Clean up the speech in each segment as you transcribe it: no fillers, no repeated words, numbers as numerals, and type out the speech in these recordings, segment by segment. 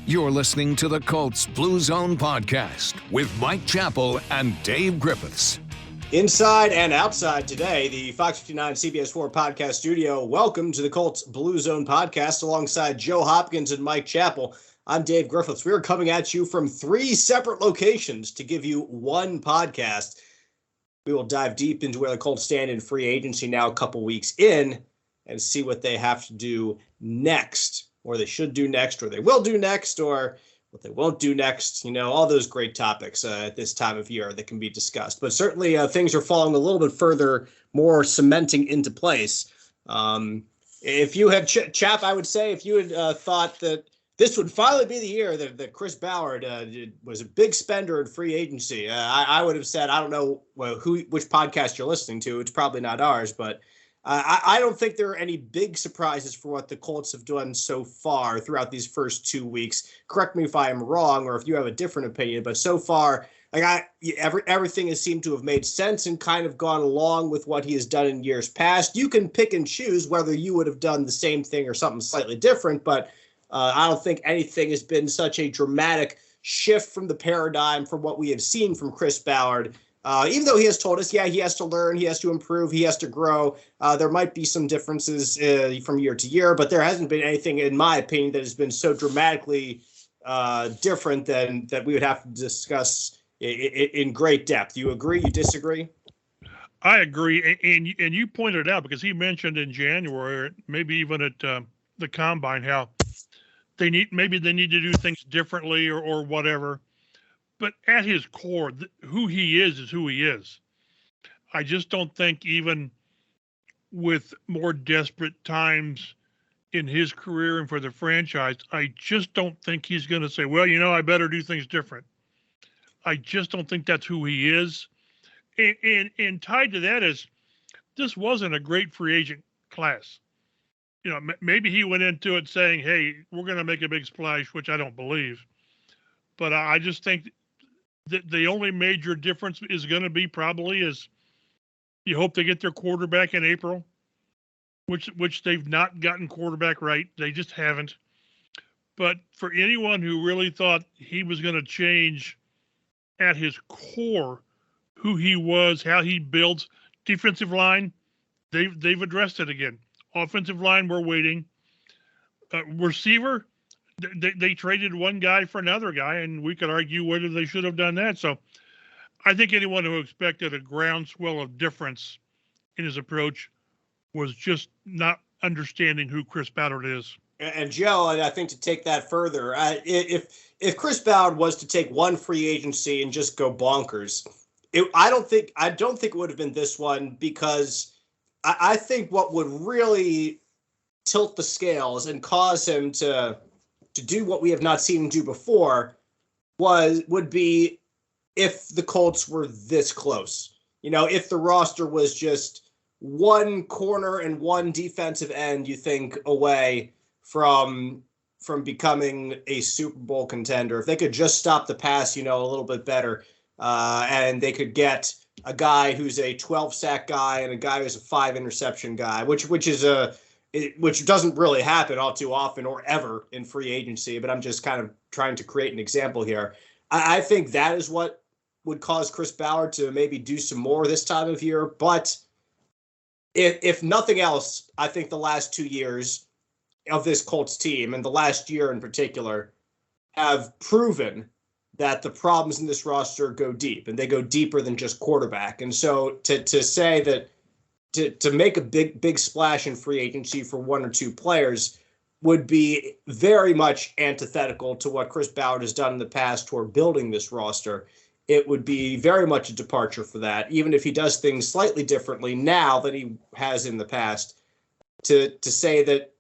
You're listening to the Colts Blue Zone podcast with Mike Chappell and Dave Griffiths. Inside and outside today, the Fox 59 CBS 4 podcast studio. Welcome to the Colts Blue Zone podcast alongside Joe Hopkins and Mike Chappell. I'm Dave Griffiths. We are coming at you from three separate locations to give you one podcast. We will dive deep into where the Colts stand in free agency now a couple weeks in and see what they have to do next, or they should do next, or they will do next, or what they won't do next. You know, all those great topics at this time of year that can be discussed. But certainly things are falling a little bit further, more cementing into place. If you had, Chap, I would say if you had thought that this would finally be the year that Chris Ballard was a big spender in free agency, I would have said, I don't know which podcast you're listening to. It's probably not ours, but I don't think there are any big surprises for what the Colts have done so far throughout these first 2 weeks. Correct me if I am wrong or if you have a different opinion, but so far, everything has seemed to have made sense and kind of gone along with what he has done in years past. You can pick and choose whether you would have done the same thing or something slightly different, but I don't think anything has been such a dramatic shift from the paradigm from what we have seen from Chris Ballard. Even though he has told us, he has to learn, he has to improve, he has to grow. There might be some differences from year to year, but there hasn't been anything, in my opinion, that has been so dramatically different than that we would have to discuss in great depth. You agree? You disagree? I agree, and you pointed it out because he mentioned in January, maybe even at the Combine, how they need to do things differently or whatever. But at his core, who he is who he is. I just don't think, even with more desperate times in his career and for the franchise, I just don't think he's going to say, well, I better do things different. I just don't think that's who he is. And tied to that is, this wasn't a great free agent class. Maybe he went into it saying, hey, we're going to make a big splash, which I don't believe. But I just think the only major difference is going to be probably is you hope they get their quarterback in April, which they've not gotten quarterback right. They just haven't. But for anyone who really thought he was going to change at his core, who he was, how he builds, defensive line, they've addressed it again. Offensive line, we're waiting. Receiver, they traded one guy for another guy, and we could argue whether they should have done that. So I think anyone who expected a groundswell of difference in his approach was just not understanding who Chris Ballard is. And Joe, I think to take that further, if Chris Ballard was to take one free agency and just go bonkers, I don't think it would have been this one, because I think what would really tilt the scales and cause him to do what we have not seen him do before would be if the Colts were this close. If the roster was just one corner and one defensive end, you think, away from becoming a Super Bowl contender. If they could just stop the pass, a little bit better, and they could get a guy who's a 12-sack guy and a guy who's a 5-interception guy, which doesn't really happen all too often or ever in free agency, but I'm just kind of trying to create an example here. I think that is what would cause Chris Ballard to maybe do some more this time of year. But if nothing else, I think the last 2 years of this Colts team, and the last year in particular, have proven that the problems in this roster go deep, and they go deeper than just quarterback. And so to say that to make a big splash in free agency for one or two players would be very much antithetical to what Chris Ballard has done in the past toward building this roster. It would be very much a departure for that, even if he does things slightly differently now than he has in the past. To say that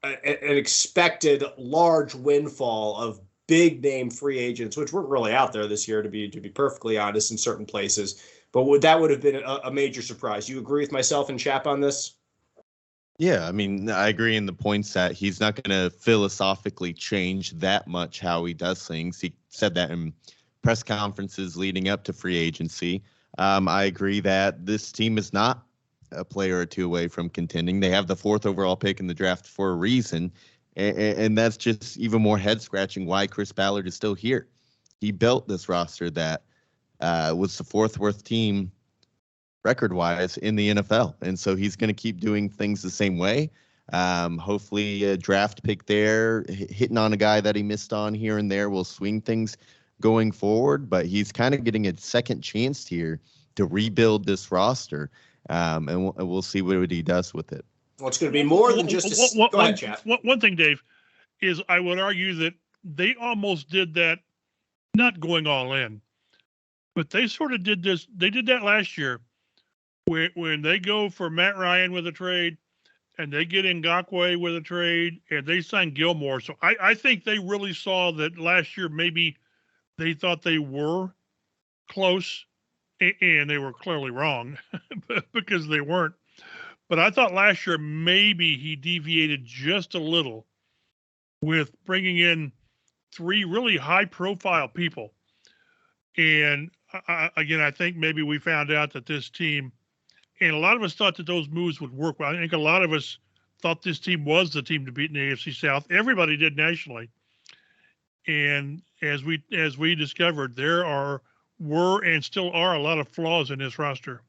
an expected large windfall of big name free agents, which weren't really out there this year, to be perfectly honest, in certain places, but that would have been a major surprise. You agree with myself and Chap on this? Yeah, I mean, I agree in the points that he's not going to philosophically change that much how he does things. He said that in press conferences leading up to free agency. I agree that this team is not a player or two away from contending. They have the 4th overall pick in the draft for a reason, And that's just even more head scratching why Chris Ballard is still here. He built this roster that was the fourth worst team record-wise in the NFL. And so he's going to keep doing things the same way. Hopefully a draft pick there, hitting on a guy that he missed on here and there will swing things going forward. But he's kind of getting a second chance here to rebuild this roster. And we'll see what he does with it. Well, it's going to be more than just a... Go ahead, Jeff. One thing, Dave, is I would argue that they almost did that, not going all in, but they sort of did this. They did that last year when they go for Matt Ryan with a trade and they get Ngakoue with a trade and they sign Gilmore. So I think they really saw that last year. Maybe they thought they were close and they were clearly wrong because they weren't. But I thought last year maybe he deviated just a little with bringing in three really high-profile people. And again, I think maybe we found out that this team, and a lot of us thought that those moves would work. Well, I think a lot of us thought this team was the team to beat in the AFC South. Everybody did nationally. And as we discovered, there were and still are a lot of flaws in this roster.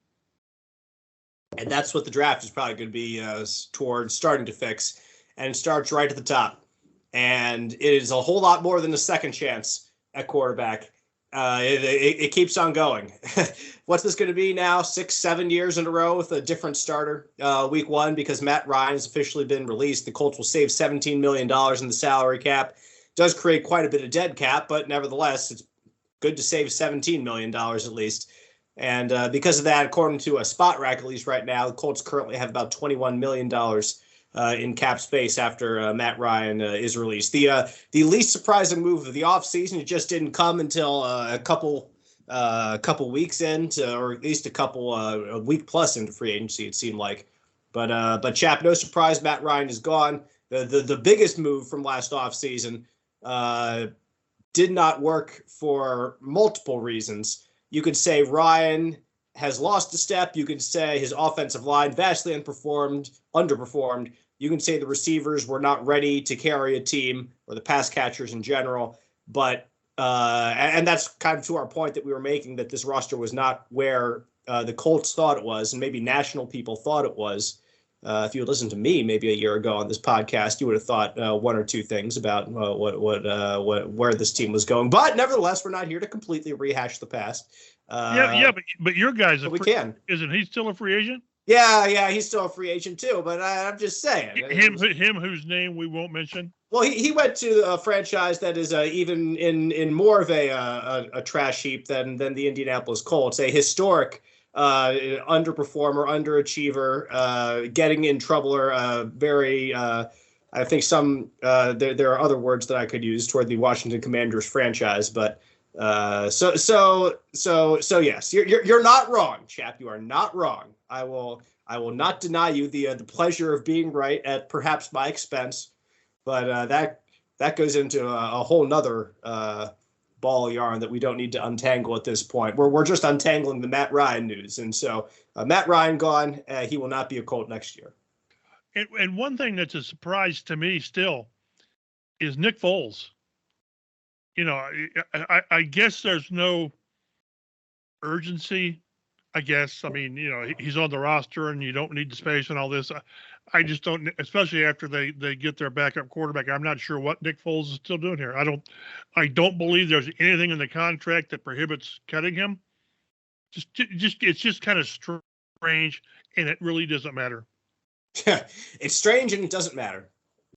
And that's what the draft is probably going to be towards starting to fix. And it starts right at the top. And it is a whole lot more than a second chance at quarterback. It keeps on going. What's this going to be now? 6-7 years in a row with a different starter week one, because Matt Ryan has officially been released. The Colts will save $17 million in the salary cap. Does create quite a bit of dead cap, but nevertheless, it's good to save $17 million at least. And because of that, according to a spot rack, at least right now, the Colts currently have about $21 million in cap space after Matt Ryan is released. The least surprising move of the offseason, it just didn't come until a couple weeks into, or at least a week plus into free agency, it seemed like. But Chap, no surprise, Matt Ryan is gone. The biggest move from last offseason did not work for multiple reasons. You could say Ryan has lost a step. You could say his offensive line vastly underperformed. You can say the receivers were not ready to carry a team, or the pass catchers in general. But and that's kind of to our point that we were making, that this roster was not where the Colts thought it was, and maybe national people thought it was. If you had listened to me maybe a year ago on this podcast, you would have thought one or two things about where this team was going. But nevertheless, we're not here to completely rehash the past. But your guy's isn't he still a free agent? Yeah, he's still a free agent too. But I'm just saying, him whose name we won't mention. Well, he went to a franchise that is even in more of a trash heap than the Indianapolis Colts, a historic underperformer, underachiever, getting in trouble, or very. I think there are other words that I could use toward the Washington Commanders franchise, but so yes, you're not wrong, Chap. You are not wrong. I will not deny you the pleasure of being right at perhaps my expense, but that goes into a whole nother ball of yarn that we don't need to untangle at this point. We're just untangling the Matt Ryan news, and so Matt Ryan gone. He will not be a Colt next year. And one thing that's a surprise to me still is Nick Foles. You know, I guess there's no urgency. I guess. I mean, you know, he's on the roster and you don't need the space and all this. I just don't, especially after they get their backup quarterback. I'm not sure what Nick Foles is still doing here. I don't believe there's anything in the contract that prohibits cutting him. It's just kind of strange, and it really doesn't matter. It's strange and it doesn't matter.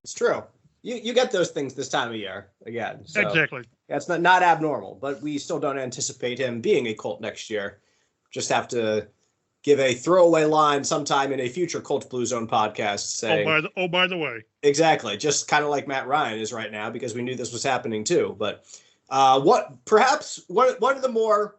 It's true. You get those things this time of year again. So exactly. That's not abnormal, but we still don't anticipate him being a Colt next year. Just have to give a throwaway line sometime in a future Colts Blue Zone podcast saying, by the way. Exactly. Just kind of like Matt Ryan is right now, because we knew this was happening too. But perhaps one of the more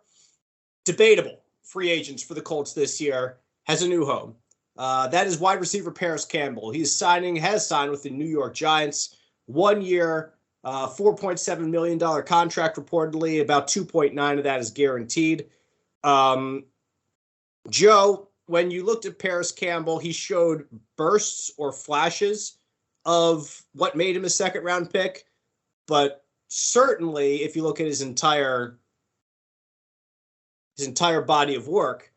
debatable free agents for the Colts this year has a new home. That is wide receiver Paris Campbell. Has signed with the New York Giants. 1 year, $4.7 million contract reportedly. About 2.9 of that is guaranteed. Joe, when you looked at Paris Campbell, he showed bursts or flashes of what made him a second-round pick, but certainly if you look at his entire body of work,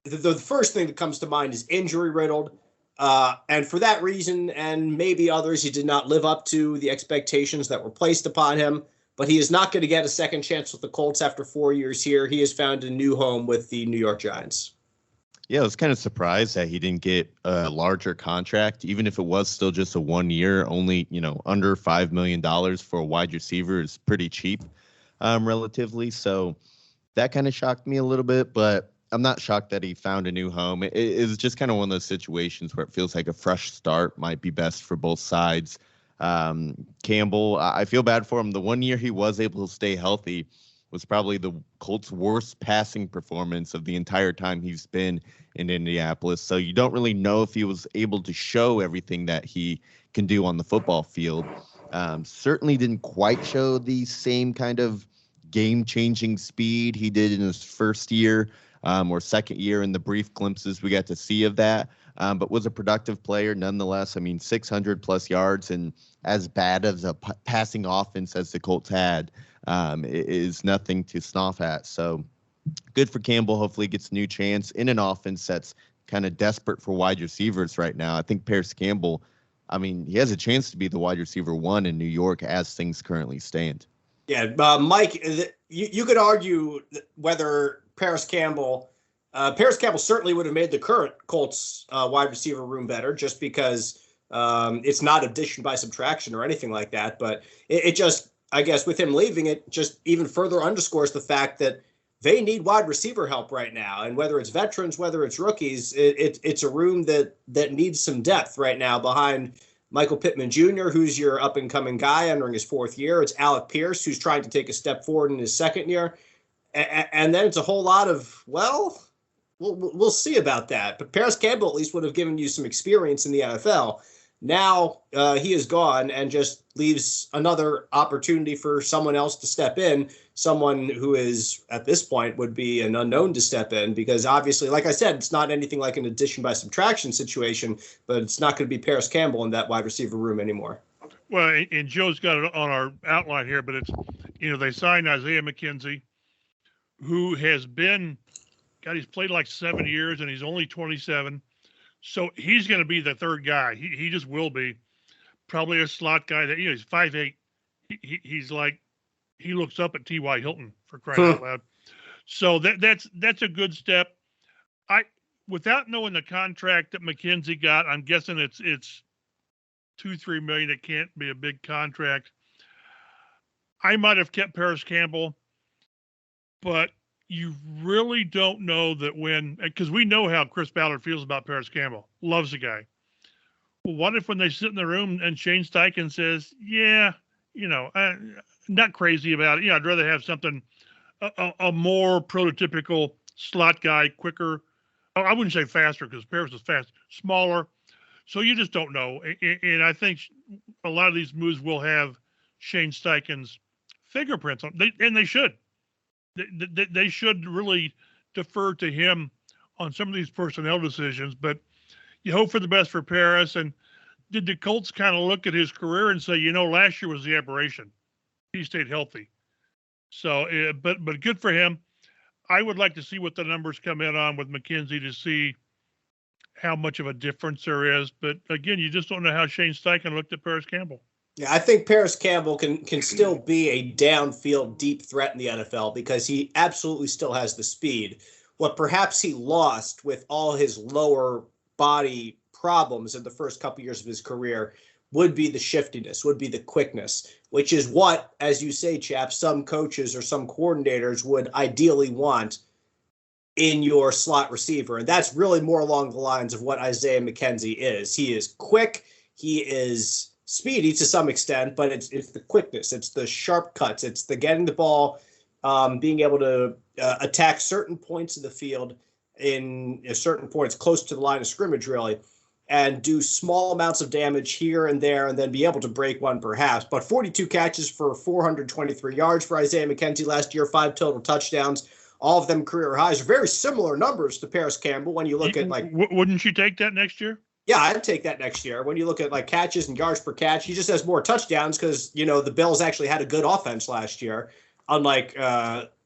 the first thing that comes to mind is injury-riddled. And for that reason, and maybe others, he did not live up to the expectations that were placed upon him. But he is not going to get a second chance with the Colts after 4 years here. He has found a new home with the New York Giants. Yeah, I was kind of surprised that he didn't get a larger contract, even if it was still just a 1 year, only, under $5 million for a wide receiver is pretty cheap, relatively. So that kind of shocked me a little bit, but I'm not shocked that he found a new home. It's just kind of one of those situations where it feels like a fresh start might be best for both sides. Campbell, I feel bad for him. The 1 year he was able to stay healthy was probably the Colts' worst passing performance of the entire time he's been in Indianapolis. So you don't really know if he was able to show everything that he can do on the football field. Certainly didn't quite show the same kind of game-changing speed he did in his first year or second year in the brief glimpses we got to see of that. But was a productive player nonetheless. I mean, 600 plus yards, and as bad as a passing offense as the Colts had is nothing to scoff at. So good for Campbell. Hopefully gets a new chance in an offense that's kind of desperate for wide receivers right now. I think Paris Campbell, he has a chance to be the wide receiver 1 in New York as things currently stand. Yeah, Mike, you could argue whether Paris Campbell certainly would have made the current Colts wide receiver room better, just because it's not addition by subtraction or anything like that. But it just, I guess, with him leaving, it just even further underscores the fact that they need wide receiver help right now. And whether it's veterans, whether it's rookies, it's a room that needs some depth right now behind Michael Pittman Jr., who's your up-and-coming guy entering his 4th year. It's Alec Pierce, who's trying to take a step forward in his 2nd year. And then it's a whole lot of, we'll see about that. But Paris Campbell at least would have given you some experience in the NFL. Now he is gone and just leaves another opportunity for someone else to step in, someone who is, at this point, would be an unknown to step in, because obviously, like I said, it's not anything like an addition by subtraction situation, but it's not going to be Paris Campbell in that wide receiver room anymore. Well, and Joe's got it on our outline here, but it's, they signed Isaiah McKenzie, who has been, he's played like 7 years and he's only 27. So he's going to be the third guy. He just will be probably a slot guy that, he's 5'8". He's like, he looks up at T.Y. Hilton, for crying out loud. So that's a good step. Without knowing the contract that McKenzie got, I'm guessing it's $2-3 million. It can't be a big contract. I might have kept Paris Campbell, but you really don't know that because we know how Chris Ballard feels about Paris Campbell, loves the guy. Well, what if when they sit in the room and Shane Steichen says, not crazy about it. I'd rather have something, a more prototypical slot guy, quicker. I wouldn't say faster because Paris is fast, smaller. So you just don't know. And I think a lot of these moves will have Shane Steichen's fingerprints on them, and they should. They should really defer to him on some of these personnel decisions, but you hope for the best for Paris. And did the Colts kind of look at his career and say, last year was the aberration? He stayed healthy. So, but good for him. I would like to see what the numbers come in on with McKenzie to see how much of a difference there is. But again, you just don't know how Shane Steichen looked at Paris Campbell. Yeah, I think Paris Campbell can still be a downfield deep threat in the NFL because he absolutely still has the speed. What perhaps he lost with all his lower body problems in the first couple years of his career would be the shiftiness, would be the quickness, which is what, as you say, Chap, some coaches or some coordinators would ideally want in your slot receiver. And that's really more along the lines of what Isaiah McKenzie is. He is quick. He is speedy to some extent, but it's the quickness, it's the sharp cuts, it's the getting the ball, being able to attack certain points of the field in certain points close to the line of scrimmage, really, and do small amounts of damage here and there, and then be able to break one perhaps. But 42 catches for 423 yards for Isaiah McKenzie last year, 5 total touchdowns, all of them career highs. Very similar numbers to Paris Campbell when you look at like. Wouldn't you take that next year? Yeah, I'd take that next year. When you look at like catches and yards per catch, he just has more touchdowns because, the Bills actually had a good offense last year, unlike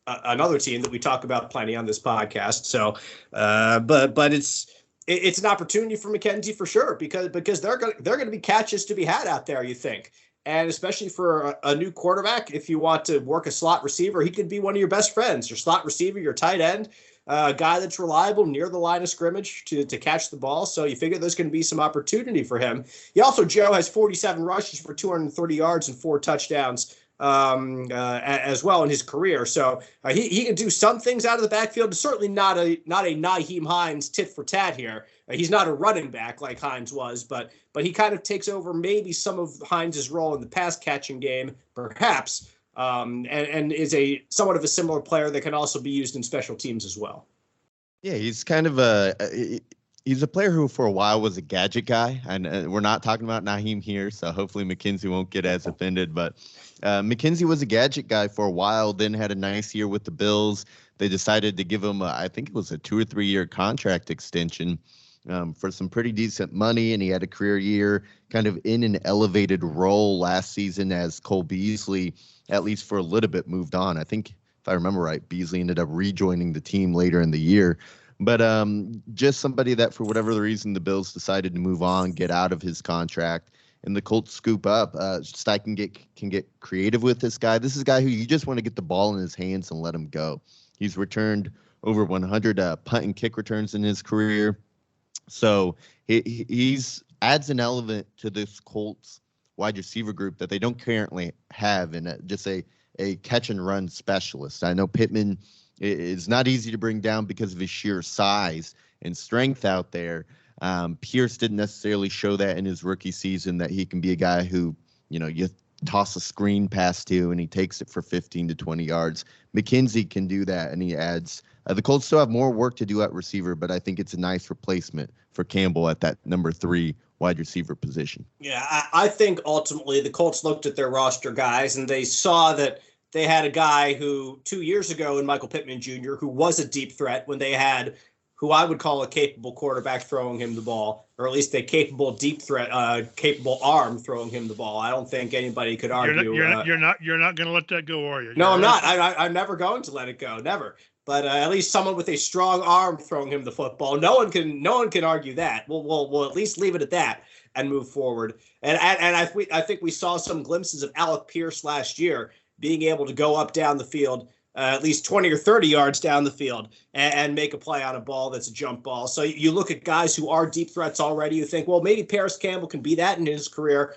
another team that we talk about plenty on this podcast. So, but it's an opportunity for McKenzie for sure because they're going to be catches to be had out there, you think. And especially for a new quarterback, if you want to work a slot receiver, he could be one of your best friends, your slot receiver, your tight end. A guy that's reliable near the line of scrimmage to catch the ball. So you figure there's going to be some opportunity for him. Joe has 47 rushes for 230 yards and 4 touchdowns as well in his career. So he can do some things out of the backfield. Certainly not a Nyheim Hines tit for tat here. He's not a running back like Hines was, but he kind of takes over maybe some of Hines' role in the pass catching game, perhaps. And is somewhat of a similar player that can also be used in special teams as well. Yeah, he's kind of he's a player who for a while was a gadget guy, and we're not talking about Nyheim here, so hopefully McKenzie won't get as offended. But McKenzie was a gadget guy for a while, then had a nice year with the Bills. They decided to give him, I think it was a 2 or 3 year contract extension for some pretty decent money, and he had a career year kind of in an elevated role last season as Cole Beasley, at least for a little bit, moved on. I think, if I remember right, Beasley ended up rejoining the team later in the year. But just somebody that, for whatever the reason, the Bills decided to move on, get out of his contract, and the Colts scoop up. Steichen can get creative with this guy. This is a guy who you just want to get the ball in his hands and let him go. He's returned over 100 punt and kick returns in his career. So he's adds an element to this Colts wide receiver group that they don't currently have in just a catch and run specialist. I know Pittman is not easy to bring down because of his sheer size and strength out there. Pierce didn't necessarily show that in his rookie season, that he can be a guy who, you toss a screen pass to and he takes it for 15 to 20 yards. McKenzie can do that, and he adds. The Colts still have more work to do at receiver, but I think it's a nice replacement for Campbell at that number 3 wide receiver position. Yeah, I think ultimately the Colts looked at their roster guys and they saw that they had a guy who 2 years ago in Michael Pittman Jr., who was a deep threat when they had who I would call a capable quarterback throwing him the ball, or at least a capable deep threat, capable arm throwing him the ball. I don't think anybody could argue. You're not going to let that go, are you? No, I'm not. I'm never going to let it go. Never. But at least someone with a strong arm throwing him the football. No one can argue that. We'll at least leave it at that and move forward. And I think we saw some glimpses of Alec Pierce last year being able to go up down the field, at least 20 or 30 yards down the field and make a play on a ball that's a jump ball. So you look at guys who are deep threats already, you think, well, maybe Paris Campbell can be that in his career.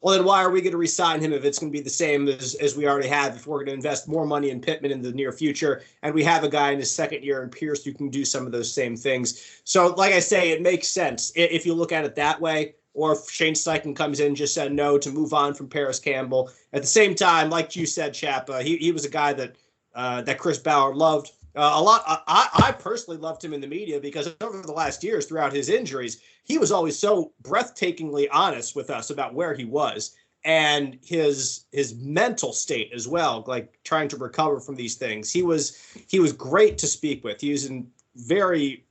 Well, then why are we going to re-sign him if it's going to be the same as we already have, if we're going to invest more money in Pittman in the near future, and we have a guy in his second year in Pierce who can do some of those same things. So like I say, it makes sense if you look at it that way. Or if Shane Steichen comes in and just said no to move on from Paris Campbell. At the same time, like you said, Chap, he was a guy that Chris Ballard loved a lot. I personally loved him in the media because over the last years, throughout his injuries, he was always so breathtakingly honest with us about where he was and his mental state as well, like trying to recover from these things. He was great to speak with. He was a very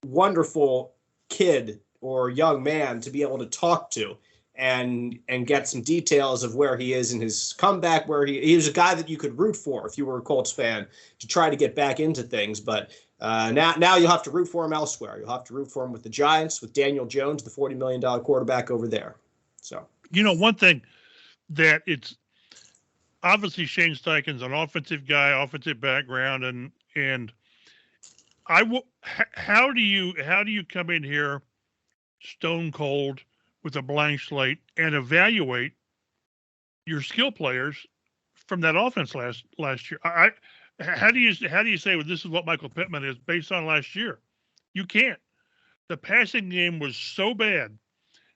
wonderful kid or young man to be able to talk to and get some details of where he is in his comeback, where he was a guy that you could root for if you were a Colts fan to try to get back into things. But now you'll have to root for him elsewhere. You'll have to root for him with the Giants, with Daniel Jones, the $40 million quarterback over there. So, one thing that it's obviously Shane Steichen's an offensive guy, offensive background, and how do you come in here stone cold with a blank slate and evaluate your skill players from that offense last year? How do you say, well, this is what Michael Pittman is based on last year? You can't. The passing game was so bad,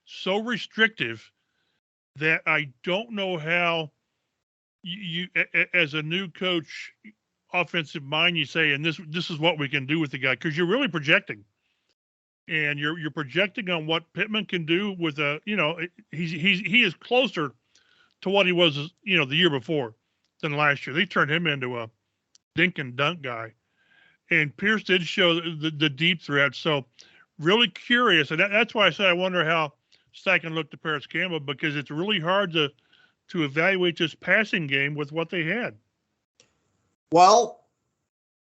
so restrictive, that I don't know how you as a new coach, offensive mind, you say, and this is what we can do with the guy, because you're really projecting. And you're projecting on what Pittman can do with he is closer to what he was, the year before than last year. They turned him into a dink and dunk guy. And Pierce did show the deep threat. So really curious, and that's why I said I wonder how Steichen looked at Paris Campbell, because it's really hard to evaluate this passing game with what they had. Well,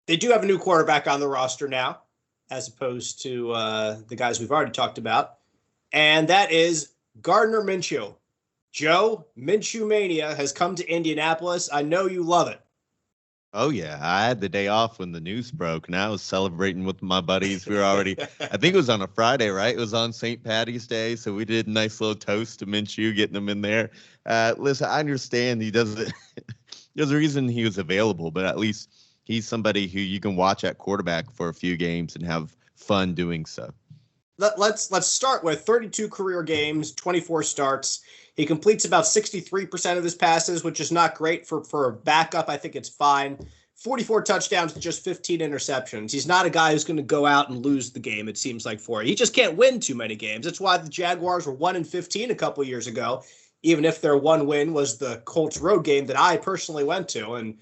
they do have a new quarterback on the roster now, as opposed to the guys we've already talked about, and that is Gardner Minshew. Joe, Minshew Mania has come to Indianapolis. I know you love it. Oh, yeah. I had the day off when the news broke, and I was celebrating with my buddies. We were already, I think it was on a Friday, right? It was on St. Patty's Day, so we did a nice little toast to Minshew, getting him in there. Listen, I understand he doesn't, there's a reason he was available, but at least he's somebody who you can watch at quarterback for a few games and have fun doing so. Let's start with 32 career games, 24 starts. He completes about 63% of his passes, which is not great for a backup. I think it's fine. 44 touchdowns to just 15 interceptions. He's not a guy who's going to go out and lose the game, it seems like, for it. He just can't win too many games. That's why the Jaguars were 1-15 a couple years ago, even if their one win was the Colts road game that I personally went to and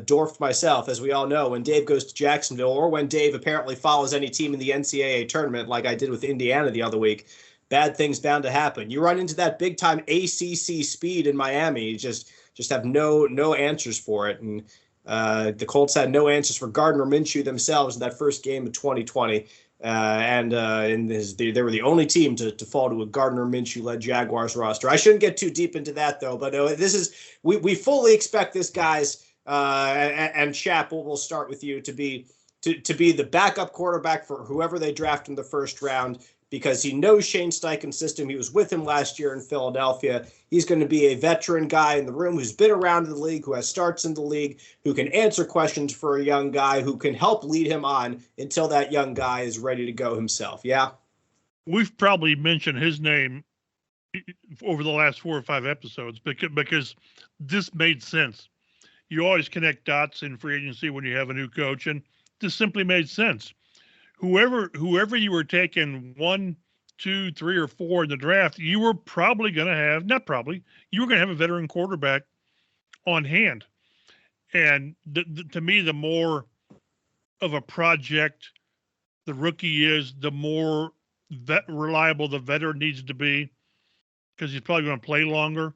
dwarfed myself, as we all know, when Dave goes to Jacksonville, or when Dave apparently follows any team in the NCAA tournament like I did with Indiana the other week. Bad things bound to happen. You run into that big time ACC speed in Miami, you just have no answers for it. And the Colts had no answers for Gardner Minshew themselves in that first game of 2020. They were the only team to fall to a Gardner Minshew-led Jaguars roster. I shouldn't get too deep into that, though, but we fully expect this guy's and Chappell, we'll start with you, to be the backup quarterback for whoever they draft in the first round, because he knows Shane Steichen's system. He was with him last year in Philadelphia. He's going to be a veteran guy in the room who's been around in the league, who has starts in the league, who can answer questions for a young guy, who can help lead him on until that young guy is ready to go himself. Yeah? We've probably mentioned his name over the last 4 or 5 episodes because this made sense. You always connect dots in free agency when you have a new coach, and this simply made sense. Whoever you were taking 1, 2, 3, or 4 in the draft, you were probably going to have, you were going to have a veteran quarterback on hand. And to me, the more of a project the rookie is, the more reliable the veteran needs to be, because he's probably going to play longer.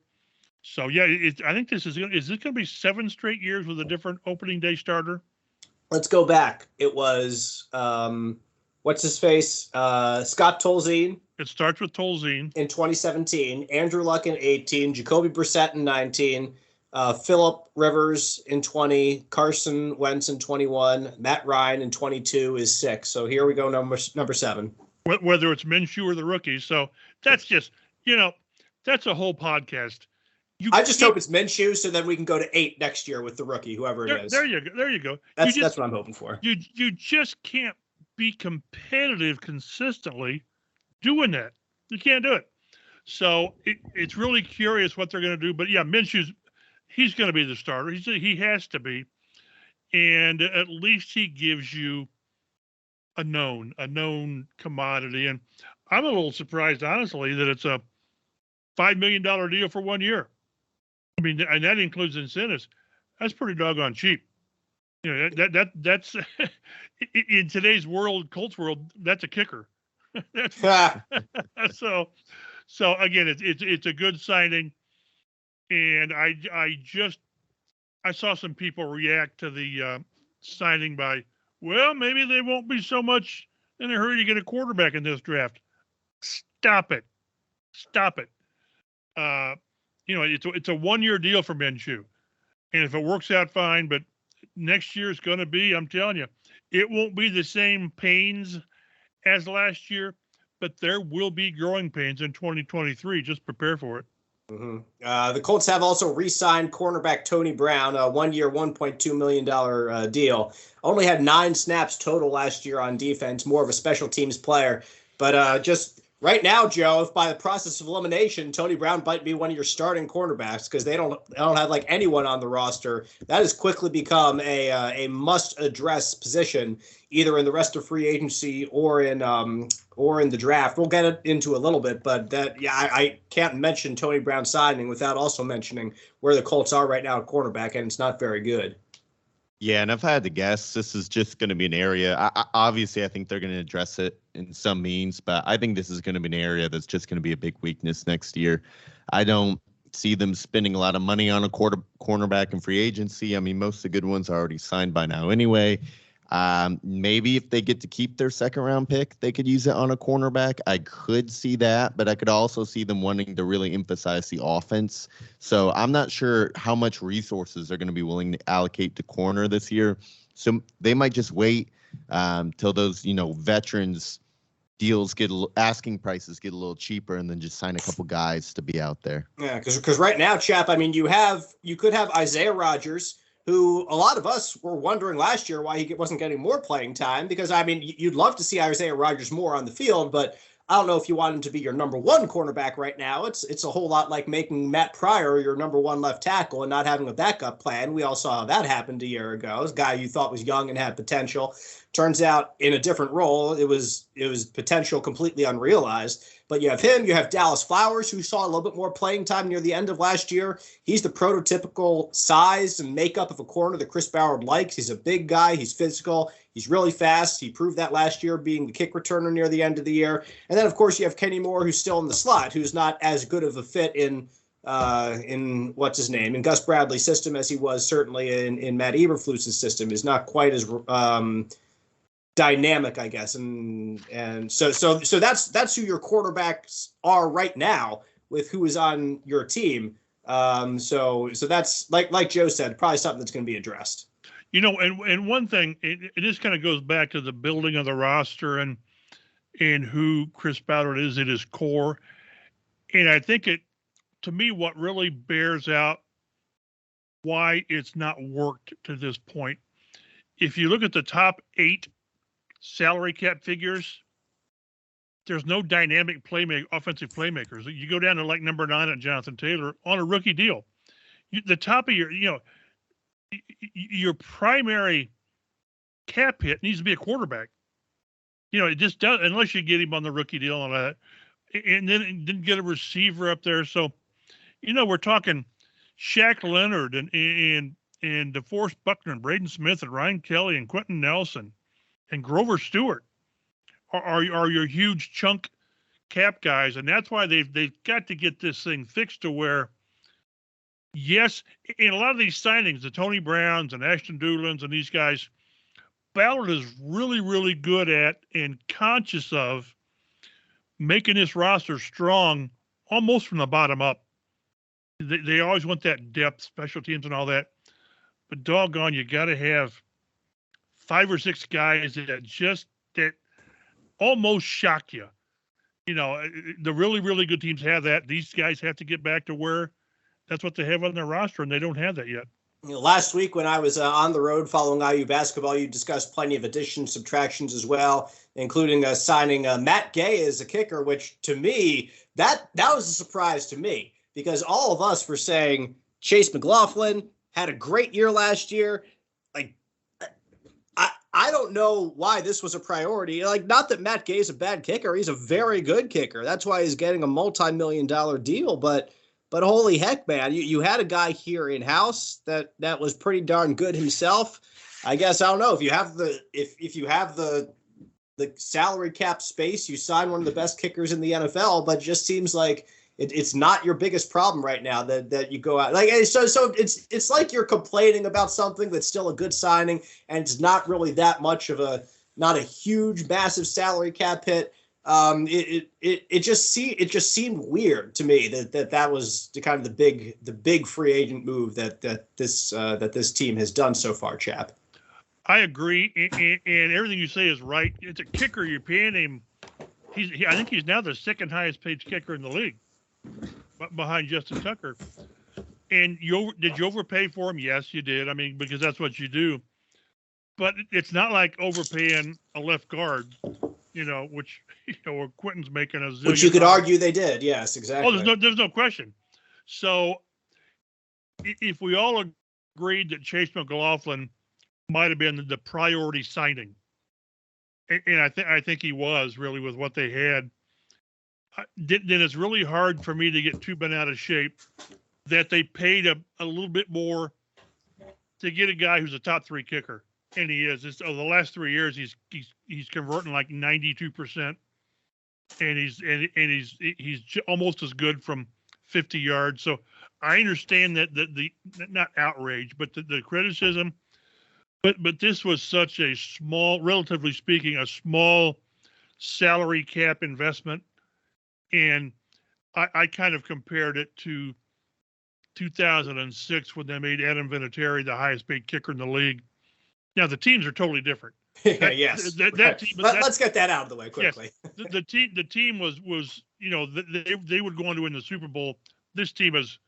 So, yeah, I think is this going to be 7 straight years with a different opening day starter? Let's go back. It was, what's his face? Scott Tolzien. It starts with Tolzien. In 2017. Andrew Luck in 18. Jacoby Brissett in 19. Phillip Rivers in 20. Carson Wentz in 21. Matt Ryan in 22 is 6. So here we go, number 7. Whether it's Minshew or the rookies. So that's just, that's a whole podcast. I just hope it's Minshew, so then we can go to 8 next year with the rookie, whoever it is. There you go. That's what I'm hoping for. You just can't be competitive consistently doing that. You can't do it. So it's really curious what they're going to do. But yeah, he's going to be the starter. He has to be, and at least he gives you a known commodity. And I'm a little surprised, honestly, that it's a $5 million deal for 1 year. I mean, and that includes incentives. That's pretty doggone cheap. That's in today's world, Colts world, that's a kicker. So again, it's a good signing, and I saw some people react to the signing by, well, maybe they won't be so much in a hurry to get a quarterback in this draft. Stop it. It's a 1 year deal for Minshew, and if it works out, fine. But next year is going to be, I'm telling you, it won't be the same pains as last year, but there will be growing pains in 2023. Just prepare for it. Mm-hmm. The Colts have also re-signed cornerback Tony Brown, a 1 year, $1.2 million deal. Only had 9 snaps total last year on defense, more of a special teams player, but just. Right now, Joe, if by the process of elimination, Tony Brown might be one of your starting cornerbacks, because they don't have like anyone on the roster. That has quickly become a must-address position, either in the rest of free agency or in the draft. We'll get it into a little bit, but I can't mention Tony Brown signing without also mentioning where the Colts are right now at cornerback, and it's not very good. Yeah, and if I had to guess, this is just going to be an area. Obviously, I think they're going to address it in some means, but I think this is going to be an area that's just going to be a big weakness next year. I don't see them spending a lot of money on a cornerback in free agency. I mean, most of the good ones are already signed by now anyway. Maybe if they get to keep their second round pick, they could use it on a cornerback. I could see that, but I could also see them wanting to really emphasize the offense. So I'm not sure how much resources they're going to be willing to allocate to corner this year. So they might just wait till those, veterans deals asking prices get a little cheaper, and then just sign a couple guys to be out there. Yeah, because right now, Chap, I mean, you could have Isaiah Rodgers, who a lot of us were wondering last year why he wasn't getting more playing time, because, I mean, you'd love to see Isaiah Rodgers more on the field, but I don't know if you want him to be your number one cornerback right now. It's a whole lot like making Matt Pryor your number one left tackle and not having a backup plan. We all saw how that happened a year ago. A guy you thought was young and had potential. Turns out in a different role, it was potential completely unrealized. But you have him, you have Dallas Flowers, who saw a little bit more playing time near the end of last year. He's the prototypical size and makeup of a corner that Chris Ballard likes. He's a big guy. He's physical. He's really fast. He proved that last year being the kick returner near the end of the year. And then, of course, you have Kenny Moore, who's still in the slot, who's not as good of a fit in what's his name, in Gus Bradley's system as he was certainly in Matt Eberflus's system. Is not quite as dynamic, I guess, and so that's who your quarterbacks are right now with who is on your team. So that's like Joe said, probably something that's going to be addressed. And one thing, it just kind of goes back to the building of the roster and who Chris Ballard is at his core. And I think to me, what really bears out why it's not worked to this point, if you look at the top 8 salary cap figures, there's no dynamic offensive playmakers. You go down to like number 9 at Jonathan Taylor on a rookie deal. The top of your primary cap hit needs to be a quarterback. It just does, unless you get him on the rookie deal and all that, and then get a receiver up there. So, we're talking Shaq Leonard and DeForest Buckner and Braden Smith and Ryan Kelly and Quentin Nelson and Grover Stewart are your huge chunk cap guys, and that's why they've got to get this thing fixed to where, yes, in a lot of these signings, the Tony Browns and Ashton Doolins and these guys, Ballard is really, really good at and conscious of making this roster strong almost from the bottom up. They always want that depth, special teams and all that, but doggone, you got to have 5 or 6 guys that almost shock you. The really, really good teams have that. These guys have to get back to where that's what they have on their roster, and they don't have that yet. Last week when I was on the road following IU basketball, you discussed plenty of additions, subtractions as well, including signing Matt Gay as a kicker, which to me, that was a surprise to me, because all of us were saying Chase McLaughlin had a great year last year. Like, I don't know why this was a priority. Like, not that Matt Gay is a bad kicker. He's a very good kicker. That's why he's getting a multi-million-dollar deal. But holy heck, man, you had a guy here in-house that was pretty darn good himself. I guess, I don't know, if you have the salary cap space, you sign one of the best kickers in the NFL, but it just seems like it's not your biggest problem right now that you go out like so it's like you're complaining about something that's still a good signing, and it's not really that much of not a huge massive salary cap hit. It just seemed weird to me that was the kind of the big free agent move that this team has done so far, Chap. I agree, and everything you say is right. It's a kicker. You're paying him. I think he's now the second highest paid kicker in the league, behind Justin Tucker. And did you overpay for him? Yes, you did. I mean, because that's what you do. But it's not like overpaying a left guard, which or Quentin's making a zillion. Which you could argue they did. Yes, exactly. Oh, there's no question. So if we all agreed that Chase McLaughlin might have been the priority signing, and I think he was really with what they had, then it's really hard for me to get too bent out of shape that they paid a little bit more to get a guy who's a top 3 kicker, and he is. The last 3 years, he's converting like 92%, and he's almost as good from 50 yards. So I understand that the not outrage, but the criticism. But this was such a small, relatively speaking, a small salary cap investment, and I kind of compared it to 2006 when they made Adam Vinatieri the highest paid kicker in the league. Now the teams are totally different. Yes. That team, let's get that out of the way quickly. Yes, the team was they would go on to win the Super Bowl. This team is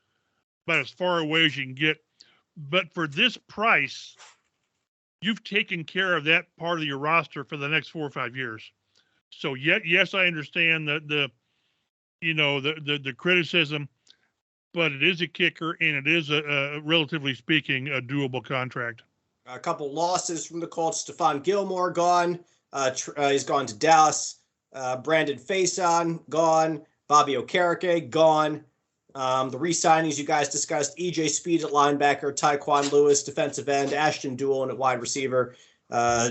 about as far away as you can get. But for this price, you've taken care of that part of your roster for the next 4 or 5 years. So yes, I understand the criticism, but it is a kicker, and it is a relatively speaking, a doable contract. A couple losses from the Colts. Stephon Gilmore gone. He's gone to Dallas. Brandon Faison gone. Bobby Okereke gone. The re-signings you guys discussed: EJ Speed at linebacker, Tyquan Lewis defensive end, Ashton Doolin at wide receiver.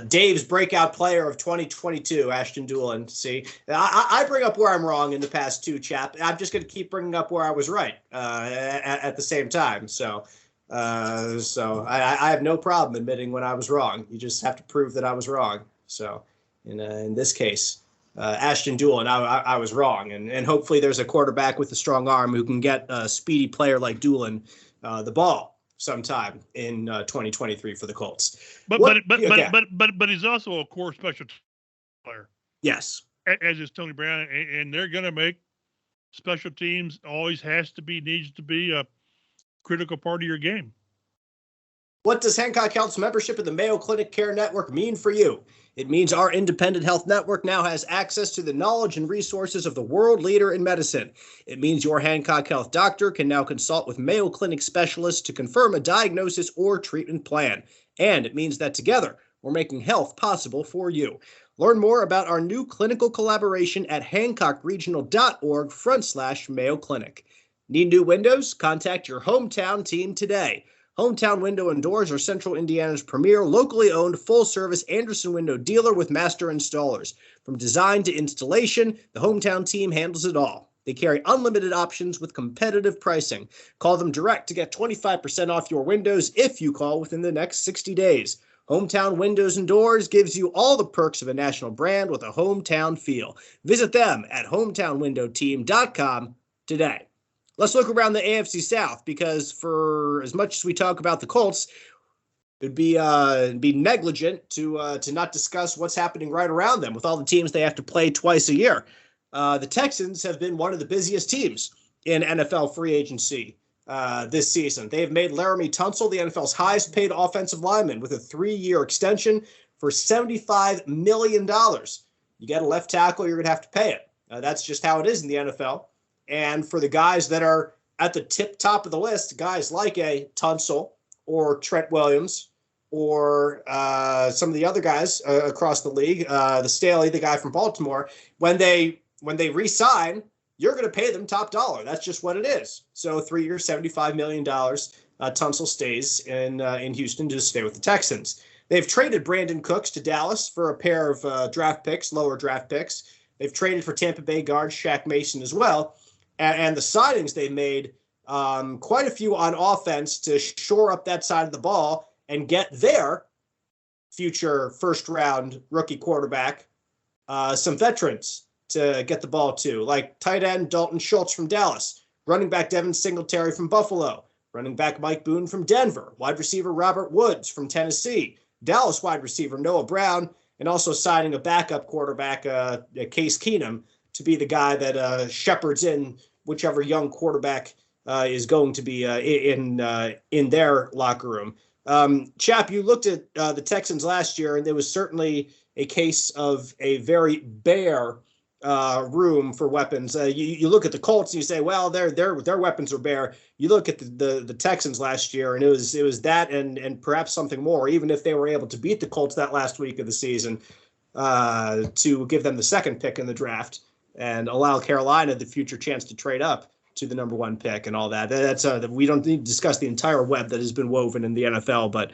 Dave's breakout player of 2022, Ashton Doolin. See, I bring up where I'm wrong in the past two, Chap. I'm just going to keep bringing up where I was right at the same time. So I have no problem admitting when I was wrong. You just have to prove that I was wrong. So in this case, Ashton Doolin, I was wrong. And hopefully there's a quarterback with a strong arm who can get a speedy player like Doolin the ball sometime in 2023 for the Colts. But he's also a core special player. Yes. As is Tony Brown, and they're going to make special teams needs to be a critical part of your game. What does Hancock Health's membership in the Mayo Clinic Care Network mean for you? It means our independent health network now has access to the knowledge and resources of the world leader in medicine. It means your Hancock Health doctor can now consult with Mayo Clinic specialists to confirm a diagnosis or treatment plan. And it means that together, we're making health possible for you. Learn more about our new clinical collaboration at hancockregional.org/Mayo Clinic. Need new windows? Contact your hometown team today. Hometown Window and Doors are Central Indiana's premier locally owned full-service Anderson window dealer with master installers. From design to installation, the Hometown team handles it all. They carry unlimited options with competitive pricing. Call them direct to get 25% off your windows if you call within the next 60 days. Hometown Windows and Doors gives you all the perks of a national brand with a hometown feel. Visit them at hometownwindowteam.com today. Let's look around the AFC South, because for as much as we talk about the Colts, it'd be negligent to not discuss what's happening right around them with all the teams they have to play twice a year. The Texans have been one of the busiest teams in NFL free agency this season. They have made Laramie Tunsil the NFL's highest paid offensive lineman with a 3-year extension for $75 million. You get a left tackle, you're going to have to pay it. That's just how it is in the NFL. And for the guys that are at the top of the list, guys like a Tunsil or Trent Williams or some of the other guys across the league, the Staley, the guy from Baltimore, when they re-sign, you're going to pay them top dollar. That's just what it is. So 3 years, $75 million. Tunsil stays in Houston to stay with the Texans. They've traded Brandon Cooks to Dallas for a pair of lower draft picks. They've traded for Tampa Bay guard Shaq Mason as well. And the signings they made, quite a few on offense to shore up that side of the ball and get their future first-round rookie quarterback some veterans to get the ball to, like tight end Dalton Schultz from Dallas, running back Devin Singletary from Buffalo, running back Mike Boone from Denver, wide receiver Robert Woods from Tennessee, Dallas wide receiver Noah Brown, and also signing a backup quarterback, Case Keenum, to be the guy that shepherds in whichever young quarterback is going to be in their locker room. Chap, you looked at the Texans last year, and there was certainly a case of a very bare room for weapons. You look at the Colts and you say, well, their weapons are bare. You look at the Texans last year, and it was that and perhaps something more. Even if they were able to beat the Colts that last week of the season, to give them the second pick in the draft and allow Carolina the future chance to trade up. to the number 1 pick and all that. That's we don't need to discuss the entire web that has been woven in the NFL, but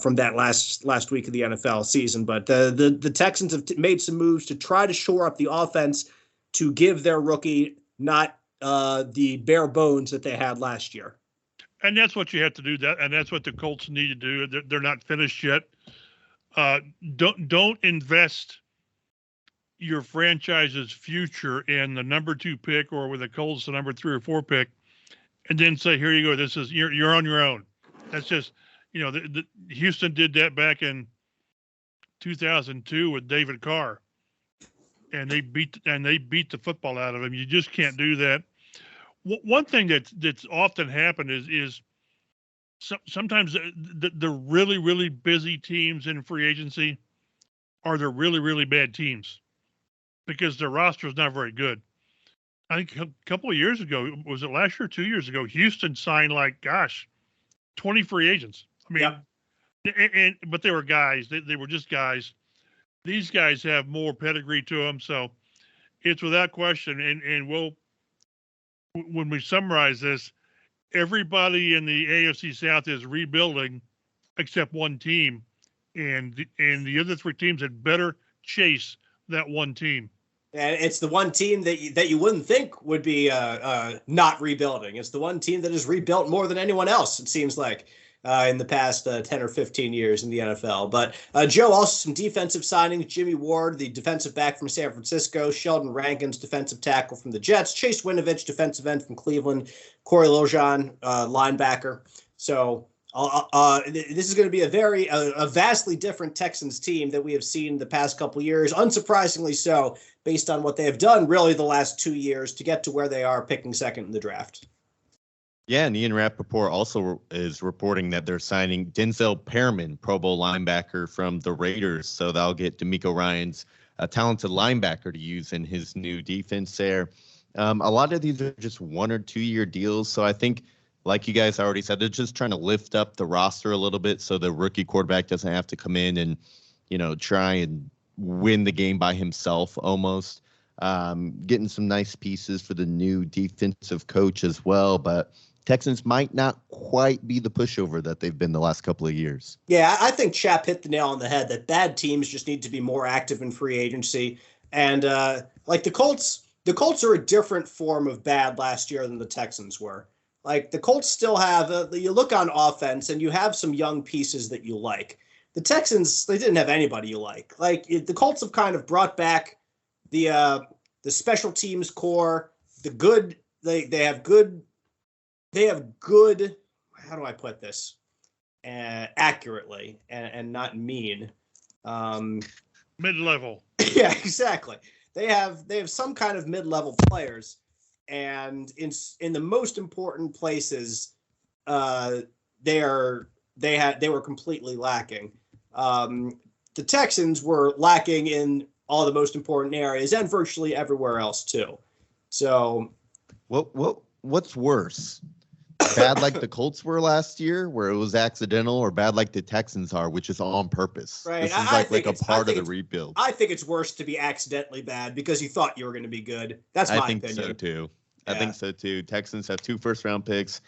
from that last week of the NFL season. But the Texans have made some moves to try to shore up the offense to give their rookie not the bare bones that they had last year. And that's what you have to do. And that's what the Colts need to do. They're not finished yet. Don't invest your franchise's future in the number 2 pick or with the Colts the number 3 or 4 pick, and then say, here you go. This is you're on your own. That's just, Houston did that back in 2002 with David Carr, and they beat the football out of him. You just can't do that. One thing that's often happened is sometimes the really, really busy teams in free agency are the really, really bad teams because their roster is not very good. I think a couple of years ago, was it last year, 2 years ago, Houston signed 20 free agents. I mean, yep. But they were guys. They were just guys. These guys have more pedigree to them, so it's without question. And when we summarize this, everybody in the AFC South is rebuilding except one team, and the other 3 teams had better chase that one team. And it's the one team that you wouldn't think would be not rebuilding. It's the one team that has rebuilt more than anyone else, it seems like, in the past 10 or 15 years in the NFL. But, Joe, also some defensive signings. Jimmy Ward, the defensive back from San Francisco. Sheldon Rankins, defensive tackle from the Jets. Chase Winovich, defensive end from Cleveland. Corey Lojan, linebacker. So this is going to be a vastly different Texans team that we have seen the past couple years, unsurprisingly so, based on what they have done really the last 2 years to get to where they are, picking second in the draft. Yeah, and Ian Rappaport also is reporting that they're signing Denzel Perriman, Pro Bowl linebacker from the Raiders. So that'll get D'Amico Ryans a talented linebacker to use in his new defense there. A lot of these are just 1 or 2 year deals. So I think, like you guys already said, they're just trying to lift up the roster a little bit so the rookie quarterback doesn't have to come in and, try and win the game by himself almost. Getting some nice pieces for the new defensive coach as well. But Texans might not quite be the pushover that they've been the last couple of years. Yeah, I think Chap hit the nail on the head that bad teams just need to be more active in free agency. And like the Colts are a different form of bad last year than the Texans were. Like the Colts still have, you look on offense and you have some young pieces that you like. The Texans, they didn't have anybody you like. The Colts have kind of brought back the special teams core, the good, they have good, how do I put this accurately and not mean? Mid-level. Yeah, exactly. They have some kind of mid-level players, and in the most important places, they were completely lacking. The Texans were lacking in all the most important areas and virtually everywhere else too. So, what's worse? Bad like the Colts were last year, where it was accidental, or bad like the Texans are, which is on purpose? Right. This is like a part of the rebuild. I think it's worse to be accidentally bad because you thought you were going to be good. That's my opinion. I think so too. Yeah. I think so too. Texans have 2 first-round picks,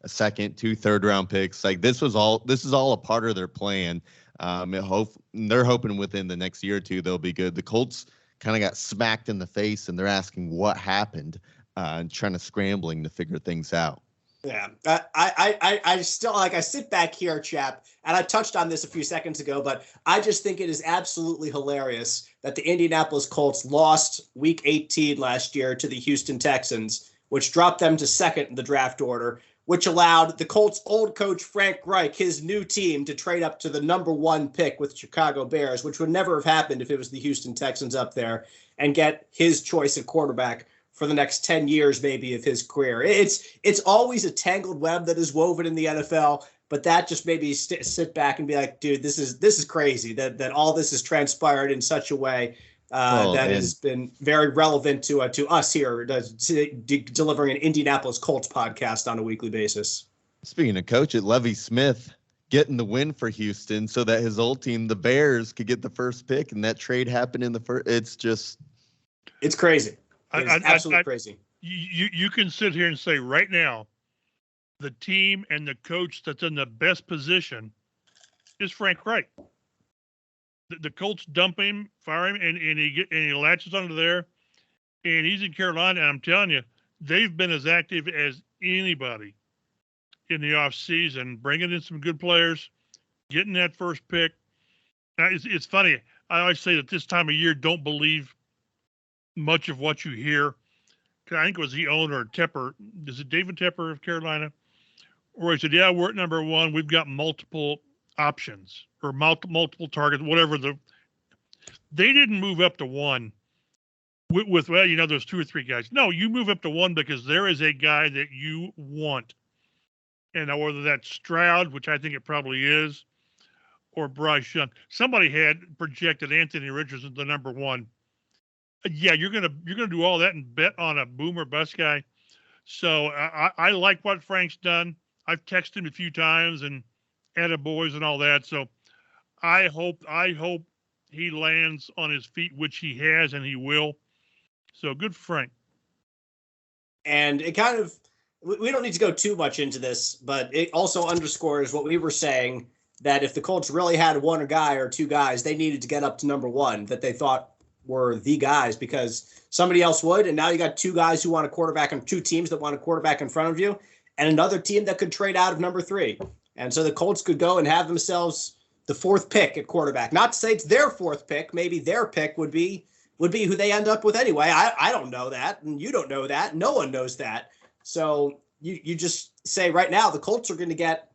a second, 2 third-round picks. This is all a part of their plan. They're hoping within the next year or two they'll be good. The Colts kind of got smacked in the face, and they're asking what happened, and trying to scrambling to figure things out. Yeah, I still, I sit back here, Chap, and I touched on this a few seconds ago, but I just think it is absolutely hilarious that the Indianapolis Colts lost Week 18 last year to the Houston Texans, which dropped them to second in the draft order, which allowed the Colts' old coach Frank Reich, his new team, to trade up to the number 1 pick with Chicago Bears, which would never have happened if it was the Houston Texans up there, and get his choice at quarterback for the next 10 years, maybe, of his career. It's always a tangled web that is woven in the NFL, but that just made me sit back and be like, dude, this is crazy that all this has transpired in such a way that has been very relevant to us here, delivering an Indianapolis Colts podcast on a weekly basis. Speaking of coach, Lovie Smith getting the win for Houston so that his old team, the Bears, could get the first pick, and that trade happened in the first. It's crazy. It's absolutely crazy. You can sit here and say right now, the team and the coach that's in the best position is Frank Reich. The Colts dump him, fire him, and he latches onto there, and he's in Carolina. And I'm telling you, they've been as active as anybody in the offseason, bringing in some good players, getting that first pick. Now, it's funny. I always say that this time of year, don't believe much of what you hear. I think it was the owner, Tepper. Is it David Tepper of Carolina? Or he said, yeah, we're at number one. We've got multiple options or multiple targets, whatever. They didn't move up to one with well, there's two or three guys. No, you move up to one because there is a guy that you want. And whether that's Stroud, which I think it probably is, or Bryce Young. Somebody had projected Anthony Richardson the number one. Yeah, you're gonna do all that and bet on a boom or bust guy. So I like what Frank's done. I've texted him a few times and attaboys and all that. So I hope he lands on his feet, which he has and he will. So good for Frank. And it kind of, we don't need to go too much into this, but it also underscores what we were saying, that if the Colts really had one guy or two guys, they needed to get up to number one that they thought were the guys, because somebody else would. And now you got two guys who want a quarterback and two teams that want a quarterback in front of you, and another team that could trade out of number three. And so the Colts could go and have themselves the fourth pick at quarterback. Not to say it's their fourth pick. Maybe their pick would be who they end up with anyway. I don't know that, and you don't know that. No one knows that. So you just say right now the Colts are going to get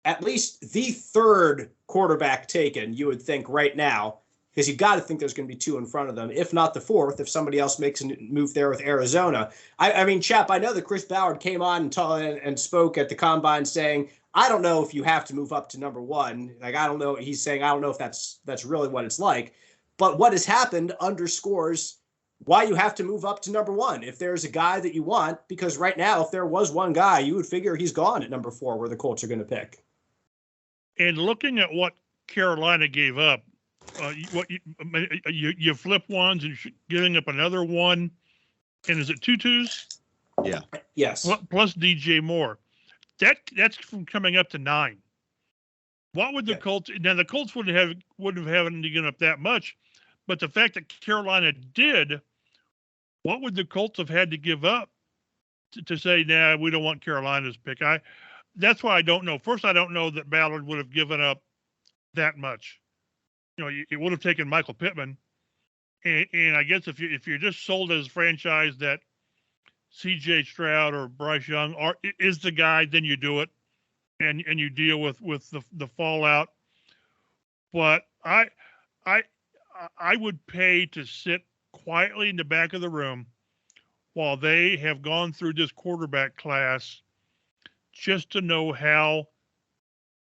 at least the third quarterback taken, you would think right now, because you got to think there's going to be two in front of them, if not the fourth, if somebody else makes a move there with Arizona. I mean, Chap, I know that Chris Ballard came on and spoke at the Combine saying, I don't know if you have to move up to number one. Like, I don't know. He's saying, I don't know if that's really what it's like. But what has happened underscores why you have to move up to number one if there's a guy that you want, because right now, if there was one guy, you would figure he's gone at number four where the Colts are going to pick. And looking at what Carolina gave up, you flip ones and giving up another one, and is it 2-2s? Yeah. Yes. Plus DJ Moore. That's from coming up to 9. What would the Colts? Now the Colts wouldn't have given up that much, but the fact that Carolina did, what would the Colts have had to give up to say, nah, we don't want Carolina's pick? That's why I don't know. First, I don't know that Ballard would have given up that much. It would have taken Michael Pittman, and I guess if you're just sold as a franchise that C.J. Stroud or Bryce Young is the guy, then you do it, and you deal with the fallout. But I would pay to sit quietly in the back of the room while they have gone through this quarterback class, just to know how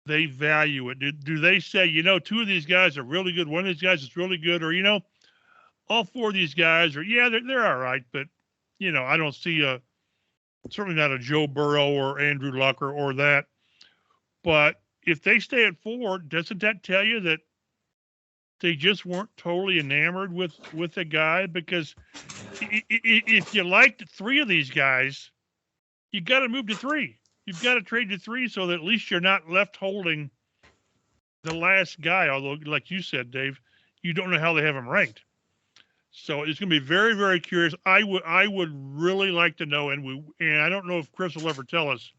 they value it. Do they say, two of these guys are really good, one of these guys is really good, or all four of these guys are, they're all right, but I don't see certainly not a Joe Burrow or Andrew Luck or that. But if they stay at 4, doesn't that tell you that they just weren't totally enamored with the guy? Because if you liked 3 of these guys, you got to move to 3. You've got to trade to 3 so that at least you're not left holding the last guy. Although, like you said, Dave, you don't know how they have him ranked. So it's going to be very, very curious. I would really like to know, and I don't know if Chris will ever tell us,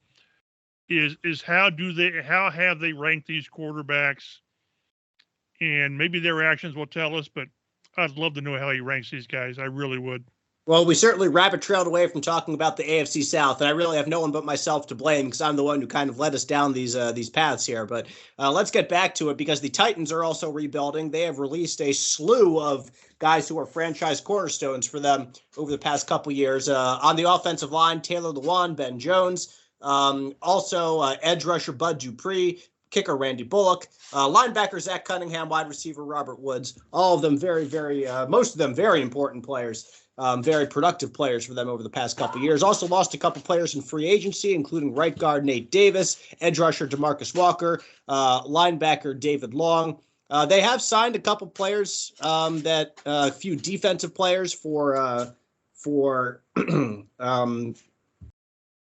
is how have they ranked these quarterbacks? And maybe their actions will tell us, but I'd love to know how he ranks these guys. I really would. Well, we certainly rabbit trailed away from talking about the AFC South, and I really have no one but myself to blame because I'm the one who kind of led us down these paths here. But let's get back to it, because the Titans are also rebuilding. They have released a slew of guys who are franchise cornerstones for them over the past couple years. On the offensive line, Taylor Lewan, Ben Jones, also edge rusher Bud Dupree, kicker Randy Bullock, linebacker Zach Cunningham, wide receiver Robert Woods. All of them very, very, most of them very important players. Very productive players for them over the past couple of years. Also lost a couple players in free agency, including right guard Nate Davis, edge rusher DeMarcus Walker, linebacker David Long. They have signed a couple players, a few defensive players for for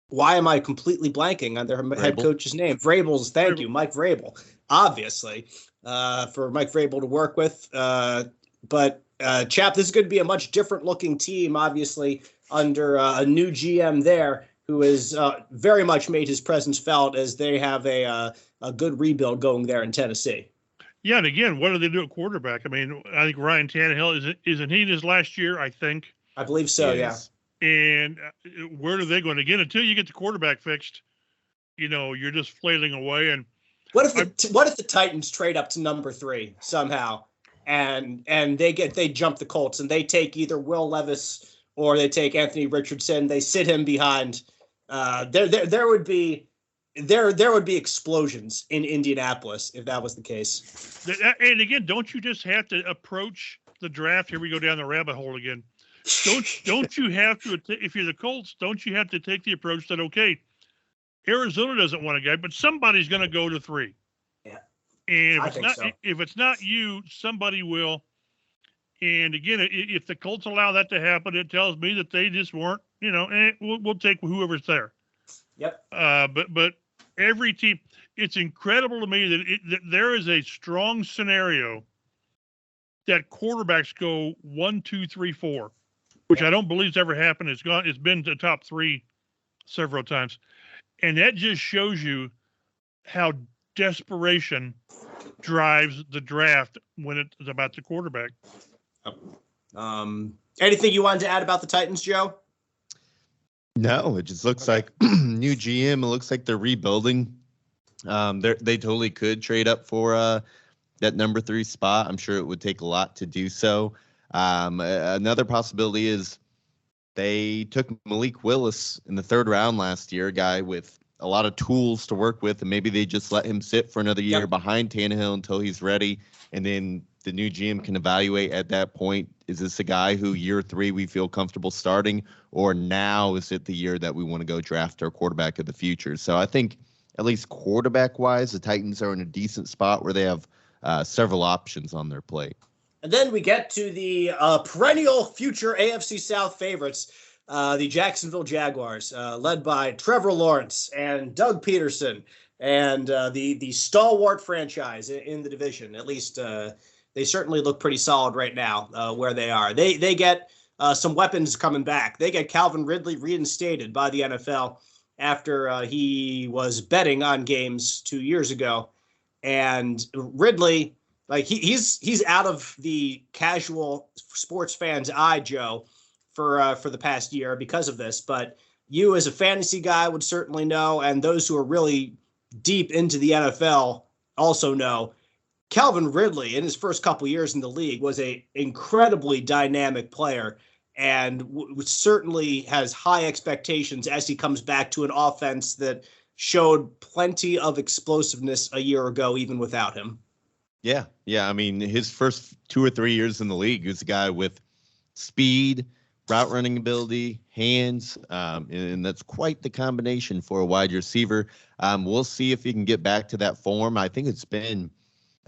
why am I completely blanking on their head coach's name? Vrabel's, thank you, Mike Vrabel, obviously, for Mike Vrabel to work with. But Chap, this is going to be a much different looking team, obviously, under a new GM there, who has very much made his presence felt as they have a good rebuild going there in Tennessee. Yeah, and again, what do they do at quarterback? I mean, I think Ryan Tannehill, isn't he his last year, I think? I believe so, yeah. And where are they going? Again, until you get the quarterback fixed, you're just flailing away. And what if the Titans trade up to number 3 somehow, and they jump the Colts and they take either Will Levis or they take Anthony Richardson, they sit him behind. There would be explosions in Indianapolis if that was the case. And again, don't you just have to approach the draft? Here we go down the rabbit hole again. Don't you have to, if you're the Colts, don't you have to take the approach that, okay, Arizona doesn't want a guy, but somebody's going to go to 3. Yeah. And if it's not you, somebody will. And again, if the Colts allow that to happen, it tells me that they just weren't, we'll take whoever's there. Yep. But every team, it's incredible to me that there is a strong scenario that quarterbacks go 1, 2, 3, 4, which I don't believe has ever happened. It's been to top 3 several times. And that just shows you how desperation drives the draft when it's about the quarterback. Anything you wanted to add about the Titans, Joe? No, it just looks like new GM. It looks like they're rebuilding. They totally could trade up for that number 3 spot. I'm sure it would take a lot to do so. Another possibility is they took Malik Willis in the 3rd round last year, a guy with a lot of tools to work with, and maybe they just let him sit for another year behind Tannehill until he's ready, and then the new GM can evaluate at that point, is this a guy who year 3 we feel comfortable starting, or now is it the year that we want to go draft our quarterback of the future? So I think at least quarterback-wise, the Titans are in a decent spot where they have several options on their plate. And then we get to the perennial future AFC South favorites, the Jacksonville Jaguars, led by Trevor Lawrence and Doug Peterson, and the stalwart franchise in the division. At least they certainly look pretty solid right now where they are. They get some weapons coming back. They get Calvin Ridley reinstated by the NFL after he was betting on games 2 years ago. And Ridley, like he's out of the casual sports fan's eye, Joe, for the past year because of this. But you as a fantasy guy would certainly know, and those who are really deep into the NFL also know, Calvin Ridley in his first couple years in the league was a incredibly dynamic player and certainly has high expectations as he comes back to an offense that showed plenty of explosiveness a year ago, even without him. Yeah. I mean, his first 2 or 3 years in the league, he was a guy with speed, route running ability, hands, and that's quite the combination for a wide receiver. We'll see if he can get back to that form. I think it's been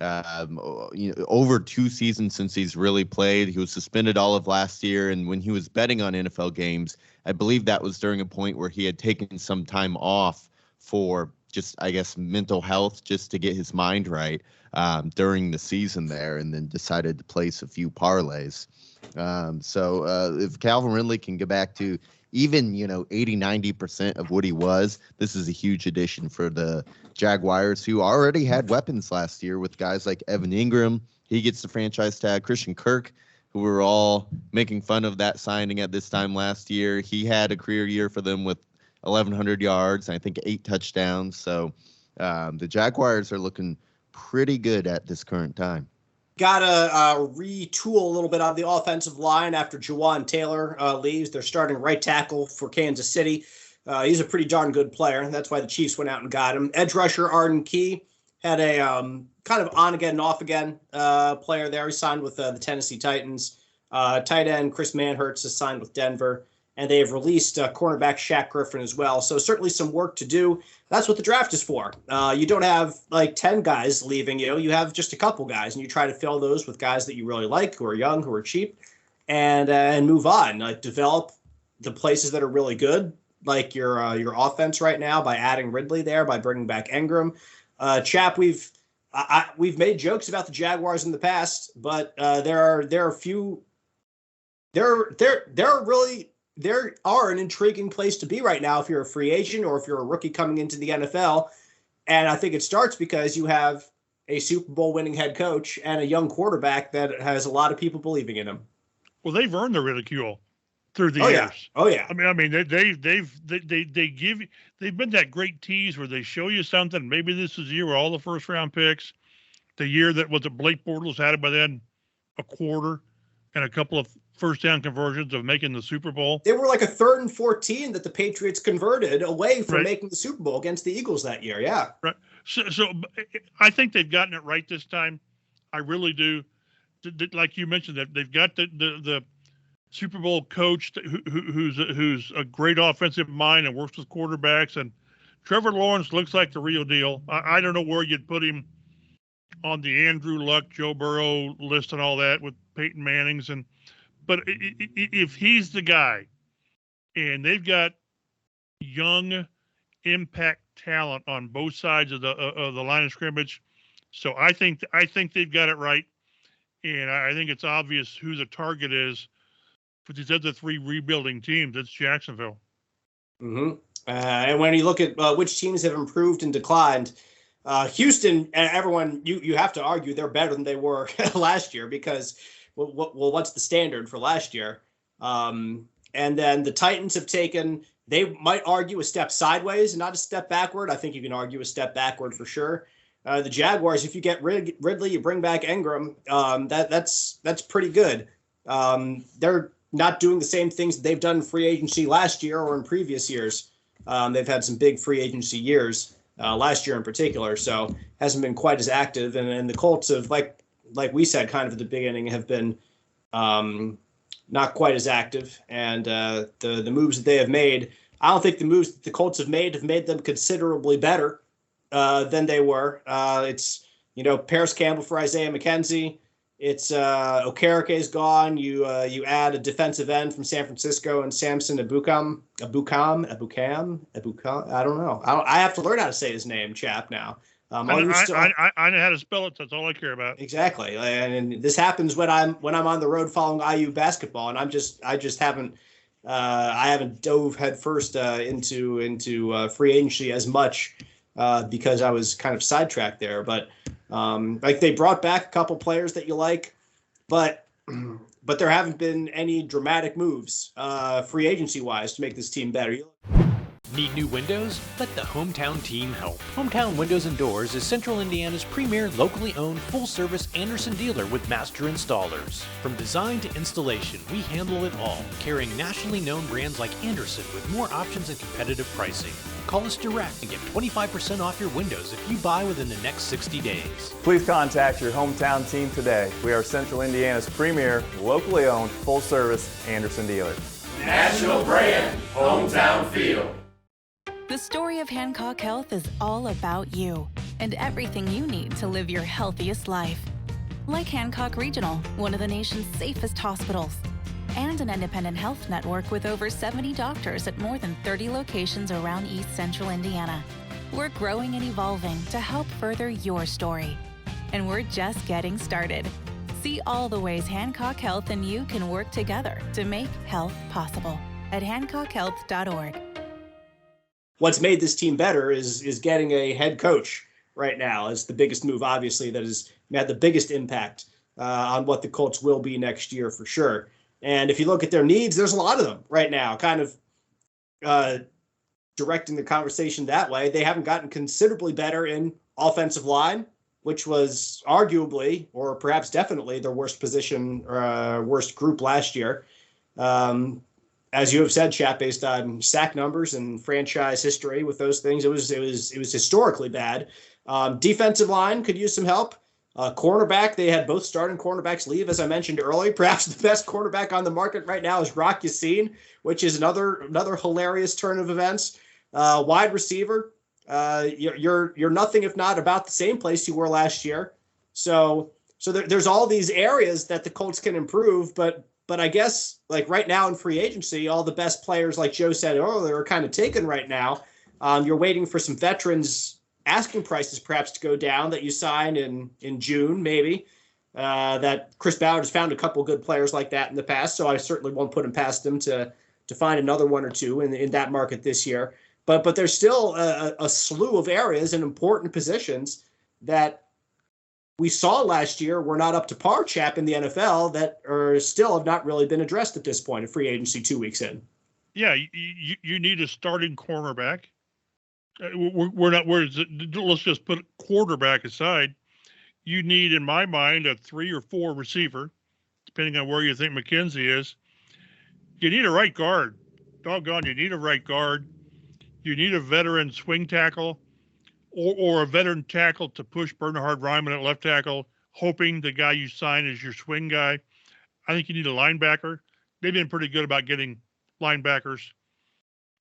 over 2 seasons since he's really played. He was suspended all of last year, and when he was betting on NFL games, I believe that was during a point where he had taken some time off for just, I guess, mental health, just to get his mind right during the season there, and then decided to place a few parlays. So if Calvin Ridley can get back to even, 80, 90% of what he was, this is a huge addition for the Jaguars, who already had weapons last year with guys like Evan Ingram. He gets the franchise tag. Christian Kirk, who we were all making fun of that signing at this time last year, he had a career year for them with 1,100 yards, and I think 8 touchdowns. So the Jaguars are looking pretty good at this current time. Got to retool a little bit on the offensive line after Jawan Taylor leaves. They're starting right tackle for Kansas City. He's a pretty darn good player, and that's why the Chiefs went out and got him. Edge rusher Arden Key had a kind of on-again, off-again player there. He signed with the Tennessee Titans. Tight end Chris Manhertz is signed with Denver. And they have released cornerback Shaq Griffin as well. So certainly some work to do. That's what the draft is for. You don't have like 10 guys leaving you. You have just a couple guys, and you try to fill those with guys that you really like, who are young, who are cheap. and move on. Like develop the places that are really good, like your offense right now by adding Ridley there, by bringing back Ingram. Chap, we've made jokes about the Jaguars in the past, but there are an intriguing place to be right now if you're a free agent or if you're a rookie coming into the NFL. And I think it starts because you have a Super Bowl winning head coach and a young quarterback that has a lot of people believing in him. Well, they've earned the ridicule through the years. Oh yeah. I mean, they've been that great tease where they show you something. Maybe this is the year where all the first round picks, the year that was it Blake Bortles had it by then a quarter and a couple of first down conversions of making the Super Bowl. They were like a 3rd and 14 that the Patriots converted away from making the Super Bowl against the Eagles that year. Yeah. Right. So I think they've gotten it right this time. I really do. Like you mentioned, that they've got the Super Bowl coach who's a great offensive mind and works with quarterbacks, and Trevor Lawrence looks like the real deal. I don't know where you'd put him on the Andrew Luck, Joe Burrow list and all that with Peyton Manning's, but if he's the guy, and they've got young impact talent on both sides of the line of scrimmage, so I think they've got it right, and I think it's obvious who the target is for these other 3 rebuilding teams. It's Jacksonville. Mm-hmm. And when you look at which teams have improved and declined, Houston and everyone, you have to argue they're better than they were last year because, what's the standard for last year? And then the Titans have taken, they might argue a step sideways and not a step backward. I think you can argue a step backward for sure. The Jaguars, if you get Ridley, you bring back Ingram, that's pretty good. They're not doing the same things that they've done in free agency last year or in previous years. They've had some big free agency years, last year in particular, so hasn't been quite as active. And the Colts have, like we said, kind of at the beginning, have been not quite as active. And the moves that they have made, I don't think the moves that the Colts have made them considerably better than they were. It's, Paris Campbell for Isaiah McKenzie. It's Okereke's gone. You add a defensive end from San Francisco and Samson Ebukam. I don't know. I have to learn how to say his name, Chap, now. I know how to spell it. That's all I care about. Exactly, and this happens when I'm on the road following IU basketball, and I haven't dove headfirst into free agency as much because I was kind of sidetracked there. But they brought back a couple players that you like, but there haven't been any dramatic moves free agency wise to make this team better. Need new windows? Let the Hometown team help. Hometown Windows and Doors is Central Indiana's premier locally owned full-service Anderson dealer with master installers. From design to installation, we handle it all, carrying nationally known brands like Anderson with more options and competitive pricing. Call us direct and get 25% off your windows if you buy within the next 60 days. Please contact your Hometown team today. We are Central Indiana's premier locally owned full-service Anderson dealer. National brand, hometown feel. The story of Hancock Health is all about you and everything you need to live your healthiest life. Like Hancock Regional, one of the nation's safest hospitals, and an independent health network with over 70 doctors at more than 30 locations around East Central Indiana. We're growing and evolving to help further your story. And we're just getting started. See all the ways Hancock Health and you can work together to make health possible at hancockhealth.org. What's made this team better is getting a head coach right now. It's the biggest move, obviously, that has had the biggest impact on what the Colts will be next year for sure. And if you look at their needs, there's a lot of them right now, kind of directing the conversation that way. They haven't gotten considerably better in offensive line, which was arguably, or perhaps definitely, their worst position, worst group last year. As you have said, Chap, based on sack numbers and franchise history with those things, it was historically bad. Defensive line could use some help. Cornerback, they had both starting cornerbacks leave, as I mentioned earlier. Perhaps the best cornerback on the market right now is Rock Ya-Sin, which is another hilarious turn of events. Wide receiver, you're nothing if not about the same place you were last year. So there's all these areas that the Colts can improve, but But I guess like right now in free agency, all the best players, like Joe said earlier, are kind of taken right now. You're waiting for some veterans asking prices perhaps to go down that you sign in June, maybe. That Chris Ballard has found a couple good players like that in the past, so I certainly won't put him past him to find another one or two in that market this year. But there's still a slew of areas and important positions that we saw last year were not up to par, Chap, in the NFL that are still have not really been addressed at this point in free agency 2 weeks in. Yeah, you need a starting cornerback. Let's just put quarterback aside. You need, in my mind, a 3 or 4 receiver, depending on where you think McKenzie is. You need a right guard. Doggone, you need a right guard. You need a veteran swing tackle or a veteran tackle to push Bernhard Raimann at left tackle, hoping the guy you sign is your swing guy. I think you need a linebacker. They've been pretty good about getting linebackers.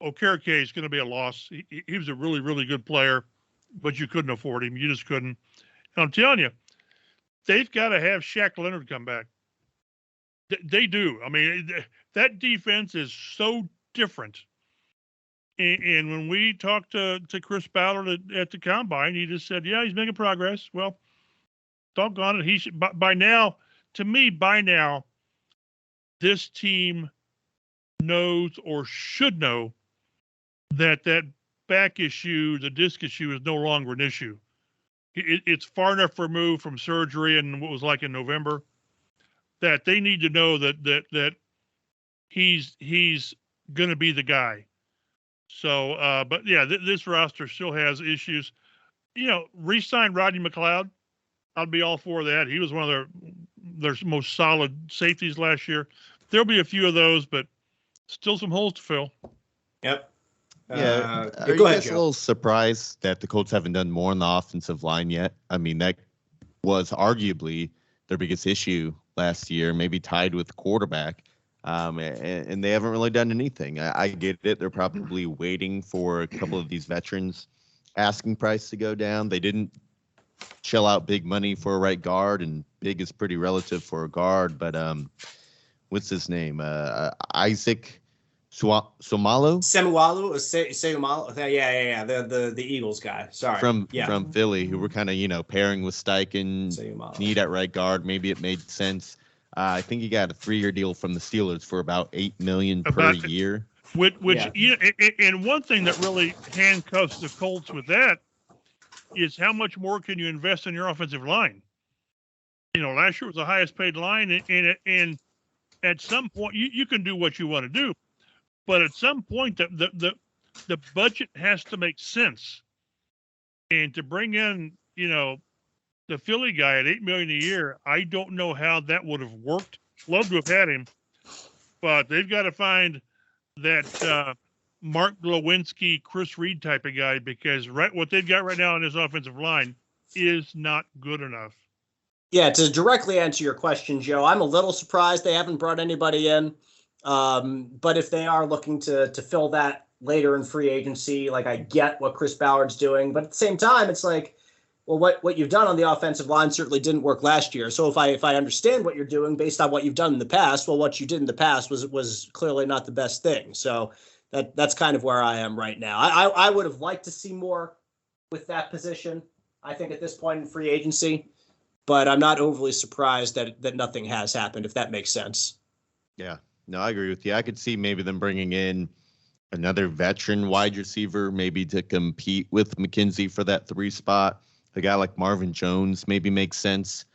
Okereke is going to be a loss. He was a really, really good player, but you couldn't afford him. You just couldn't. And I'm telling you, they've got to have Shaq Leonard come back. They do. I mean, that defense is so different. And when we talked to Chris Ballard at the Combine, he just said, yeah, he's making progress. Well, doggone it. He should, by now, this team knows or should know that back issue, the disc issue, is no longer an issue. It's far enough removed from surgery and what was like in November that they need to know that he's going to be the guy. So, but yeah, this roster still has issues. You know, re-sign Rodney McLeod. I'd be all for that. He was one of their most solid safeties last year. There'll be a few of those, but still some holes to fill. Yep. Yeah. Are you go ahead, guys a Joe. little surprised that the Colts haven't done more on the offensive line yet? I mean, that was arguably their biggest issue last year, maybe tied with quarterback. And they haven't really done anything. I get it. They're probably waiting for a couple of these veterans asking price to go down. They didn't shell out big money for a right guard, and big is pretty relative for a guard. But what's his name? Isaac Seumalo? Seumalo. Yeah. The Eagles guy. Sorry. From Philly, who were kind of, pairing with Steichen, Seumalo. need at right guard. Maybe it made sense. I think he got a 3-year deal from the Steelers for about $8 million per year. Which and one thing that really handcuffs the Colts with that is how much more can you invest in your offensive line? Last year was the highest paid line, and at some point you can do what you want to do, but at some point the budget has to make sense, and to bring in the Philly guy at $8 million a year, I don't know how that would have worked. Love to have had him, but they've got to find that Mark Glowinski, Chris Reed type of guy, because what they've got right now in this offensive line is not good enough. Yeah, to directly answer your question, Joe, I'm a little surprised they haven't brought anybody in. But if they are looking to fill that later in free agency, like, I get what Chris Ballard's doing, but at the same time, it's like, well, what you've done on the offensive line certainly didn't work last year. So if I understand what you're doing based on what you've done in the past, well, what you did in the past was clearly not the best thing. So that's kind of where I am right now. I would have liked to see more with that position, I think, at this point in free agency, but I'm not overly surprised that nothing has happened, if that makes sense. Yeah, no, I agree with you. I could see maybe them bringing in another veteran wide receiver, maybe to compete with McKenzie for that 3 spot. A guy like Marvin Jones maybe makes sense.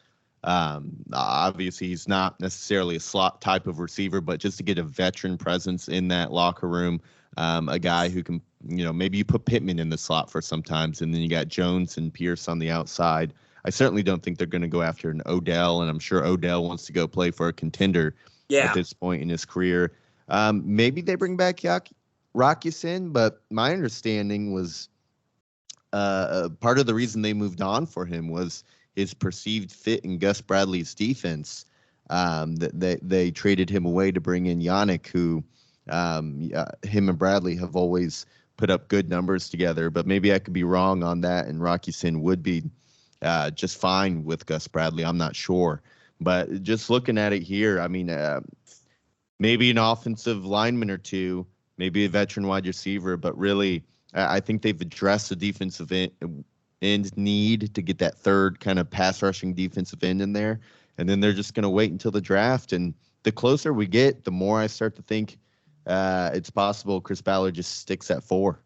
Obviously, he's not necessarily a slot type of receiver, but just to get a veteran presence in that locker room, a guy who can, maybe you put Pittman in the slot for sometimes, and then you got Jones and Pierce on the outside. I certainly don't think they're going to go after an Odell, and I'm sure Odell wants to go play for a contender at this point in his career. Maybe they bring back Rockison, but my understanding was part of the reason they moved on for him was his perceived fit in Gus Bradley's defense. They traded him away to bring in Yannick, who him and Bradley have always put up good numbers together, but maybe I could be wrong on that, and Rockison would be just fine with Gus Bradley. I'm not sure. But just looking at it here, I mean, maybe an offensive lineman or two, maybe a veteran wide receiver. But really, I think they've addressed the defensive end need to get that third kind of pass rushing defensive end in there. And then they're just going to wait until the draft. And the closer we get, the more I start to think it's possible Chris Ballard just sticks at 4.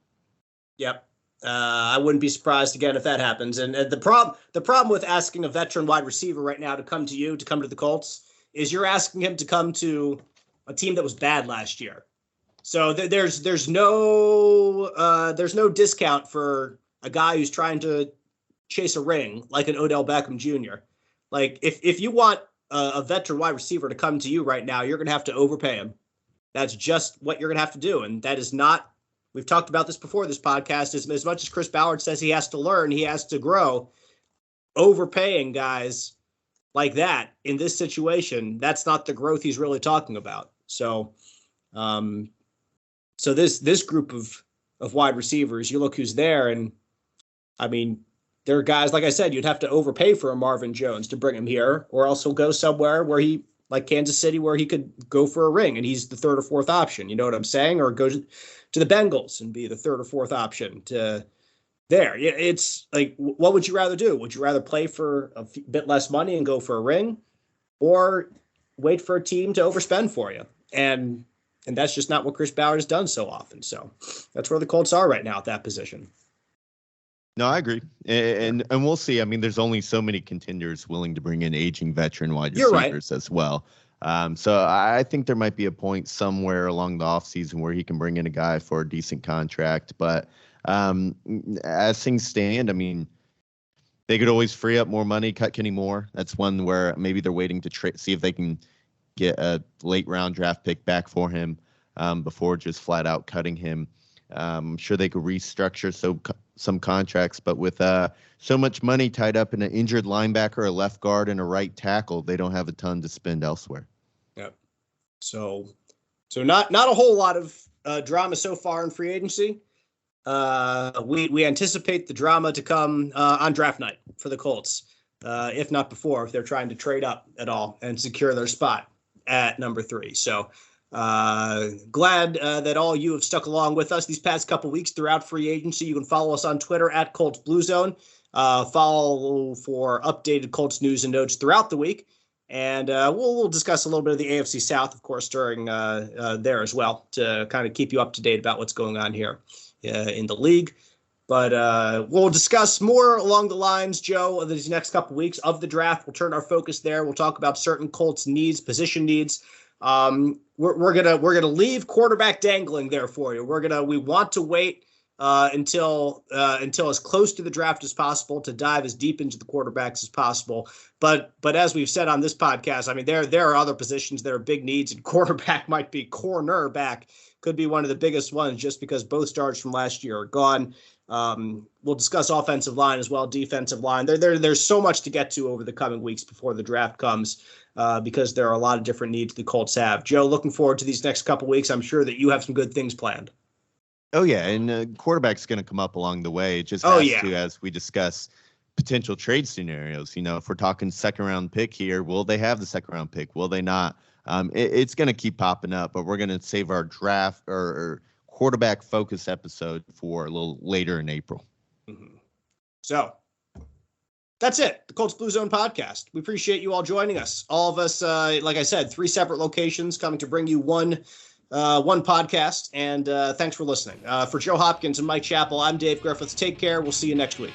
Yep. I wouldn't be surprised again if that happens. And the problem with asking a veteran wide receiver right now to come to the Colts is you're asking him to come to a team that was bad last year. So there's no discount for a guy who's trying to chase a ring like an Odell Beckham Jr. Like if you want a veteran wide receiver to come to you right now, you're going to have to overpay him. That's just what you're going to have to do. And that is not, we've talked about this before this podcast, as much as Chris Ballard says he has to learn, he has to grow. Overpaying guys like that in this situation, that's not the growth he's really talking about. So, so this group of wide receivers, you look who's there, and I mean, there are guys, like I said, you'd have to overpay for a Marvin Jones to bring him here, or else he'll go somewhere where he, like Kansas City, where he could go for a ring and he's the third or fourth option. You know what I'm saying? Or go to the Bengals and be the third or fourth option to there. It's like, what would you rather do? Would you rather play for a bit less money and go for a ring, or wait for a team to overspend for you? And that's just not what Chris Ballard has done so often. So that's where the Colts are right now at that position. No, I agree. And we'll see. I mean, there's only so many contenders willing to bring in aging veteran wide receivers as well. So I think there might be a point somewhere along the offseason where he can bring in a guy for a decent contract. But as things stand, I mean, they could always free up more money, cut Kenny Moore. That's one where maybe they're waiting to see if they can get a late round draft pick back for him before just flat out cutting him. I'm sure they could restructure some contracts, but with so much money tied up in an injured linebacker, a left guard, and a right tackle, they don't have a ton to spend elsewhere. Yep. So not a whole lot of drama so far in free agency. We anticipate the drama to come on draft night for the Colts, if not before, if they're trying to trade up at all and secure their spot at number 3. So glad that all you have stuck along with us these past couple weeks throughout free agency. You can follow us on Twitter at Colts Blue Zone. Follow for updated Colts news and notes throughout the week. And we'll discuss a little bit of the AFC South, of course, during there as well, to kind of keep you up to date about what's going on here in the league. But we'll discuss more along the lines, Joe, of these next couple weeks of the draft. We'll turn our focus there. We'll talk about certain Colts needs, position needs. We're gonna leave quarterback dangling there for you. We want to wait until as close to the draft as possible to dive as deep into the quarterbacks as possible. But as we've said on this podcast, I mean, there are other positions that are big needs, and quarterback might be, cornerback could be one of the biggest ones just because both stars from last year are gone. We'll discuss offensive line as well, defensive line. There's so much to get to over the coming weeks before the draft comes, because there are a lot of different needs the Colts have. Joe, looking forward to these next couple weeks. I'm sure that you have some good things planned. Oh, yeah, and quarterback's going to come up along the way. It just has to, as we discuss potential trade scenarios. You know, if we're talking second-round pick here, will they have the second-round pick? Will they not? It's going to keep popping up, but we're going to save our draft or quarterback focus episode for a little later in April. Mm-hmm. So that's it. The Colts Blue Zone podcast. We appreciate you all joining us. All of us, like I said, 3 separate locations coming to bring you one podcast. And thanks for listening. For Joe Hopkins and Mike Chappell, I'm Dave Griffiths. Take care. We'll see you next week.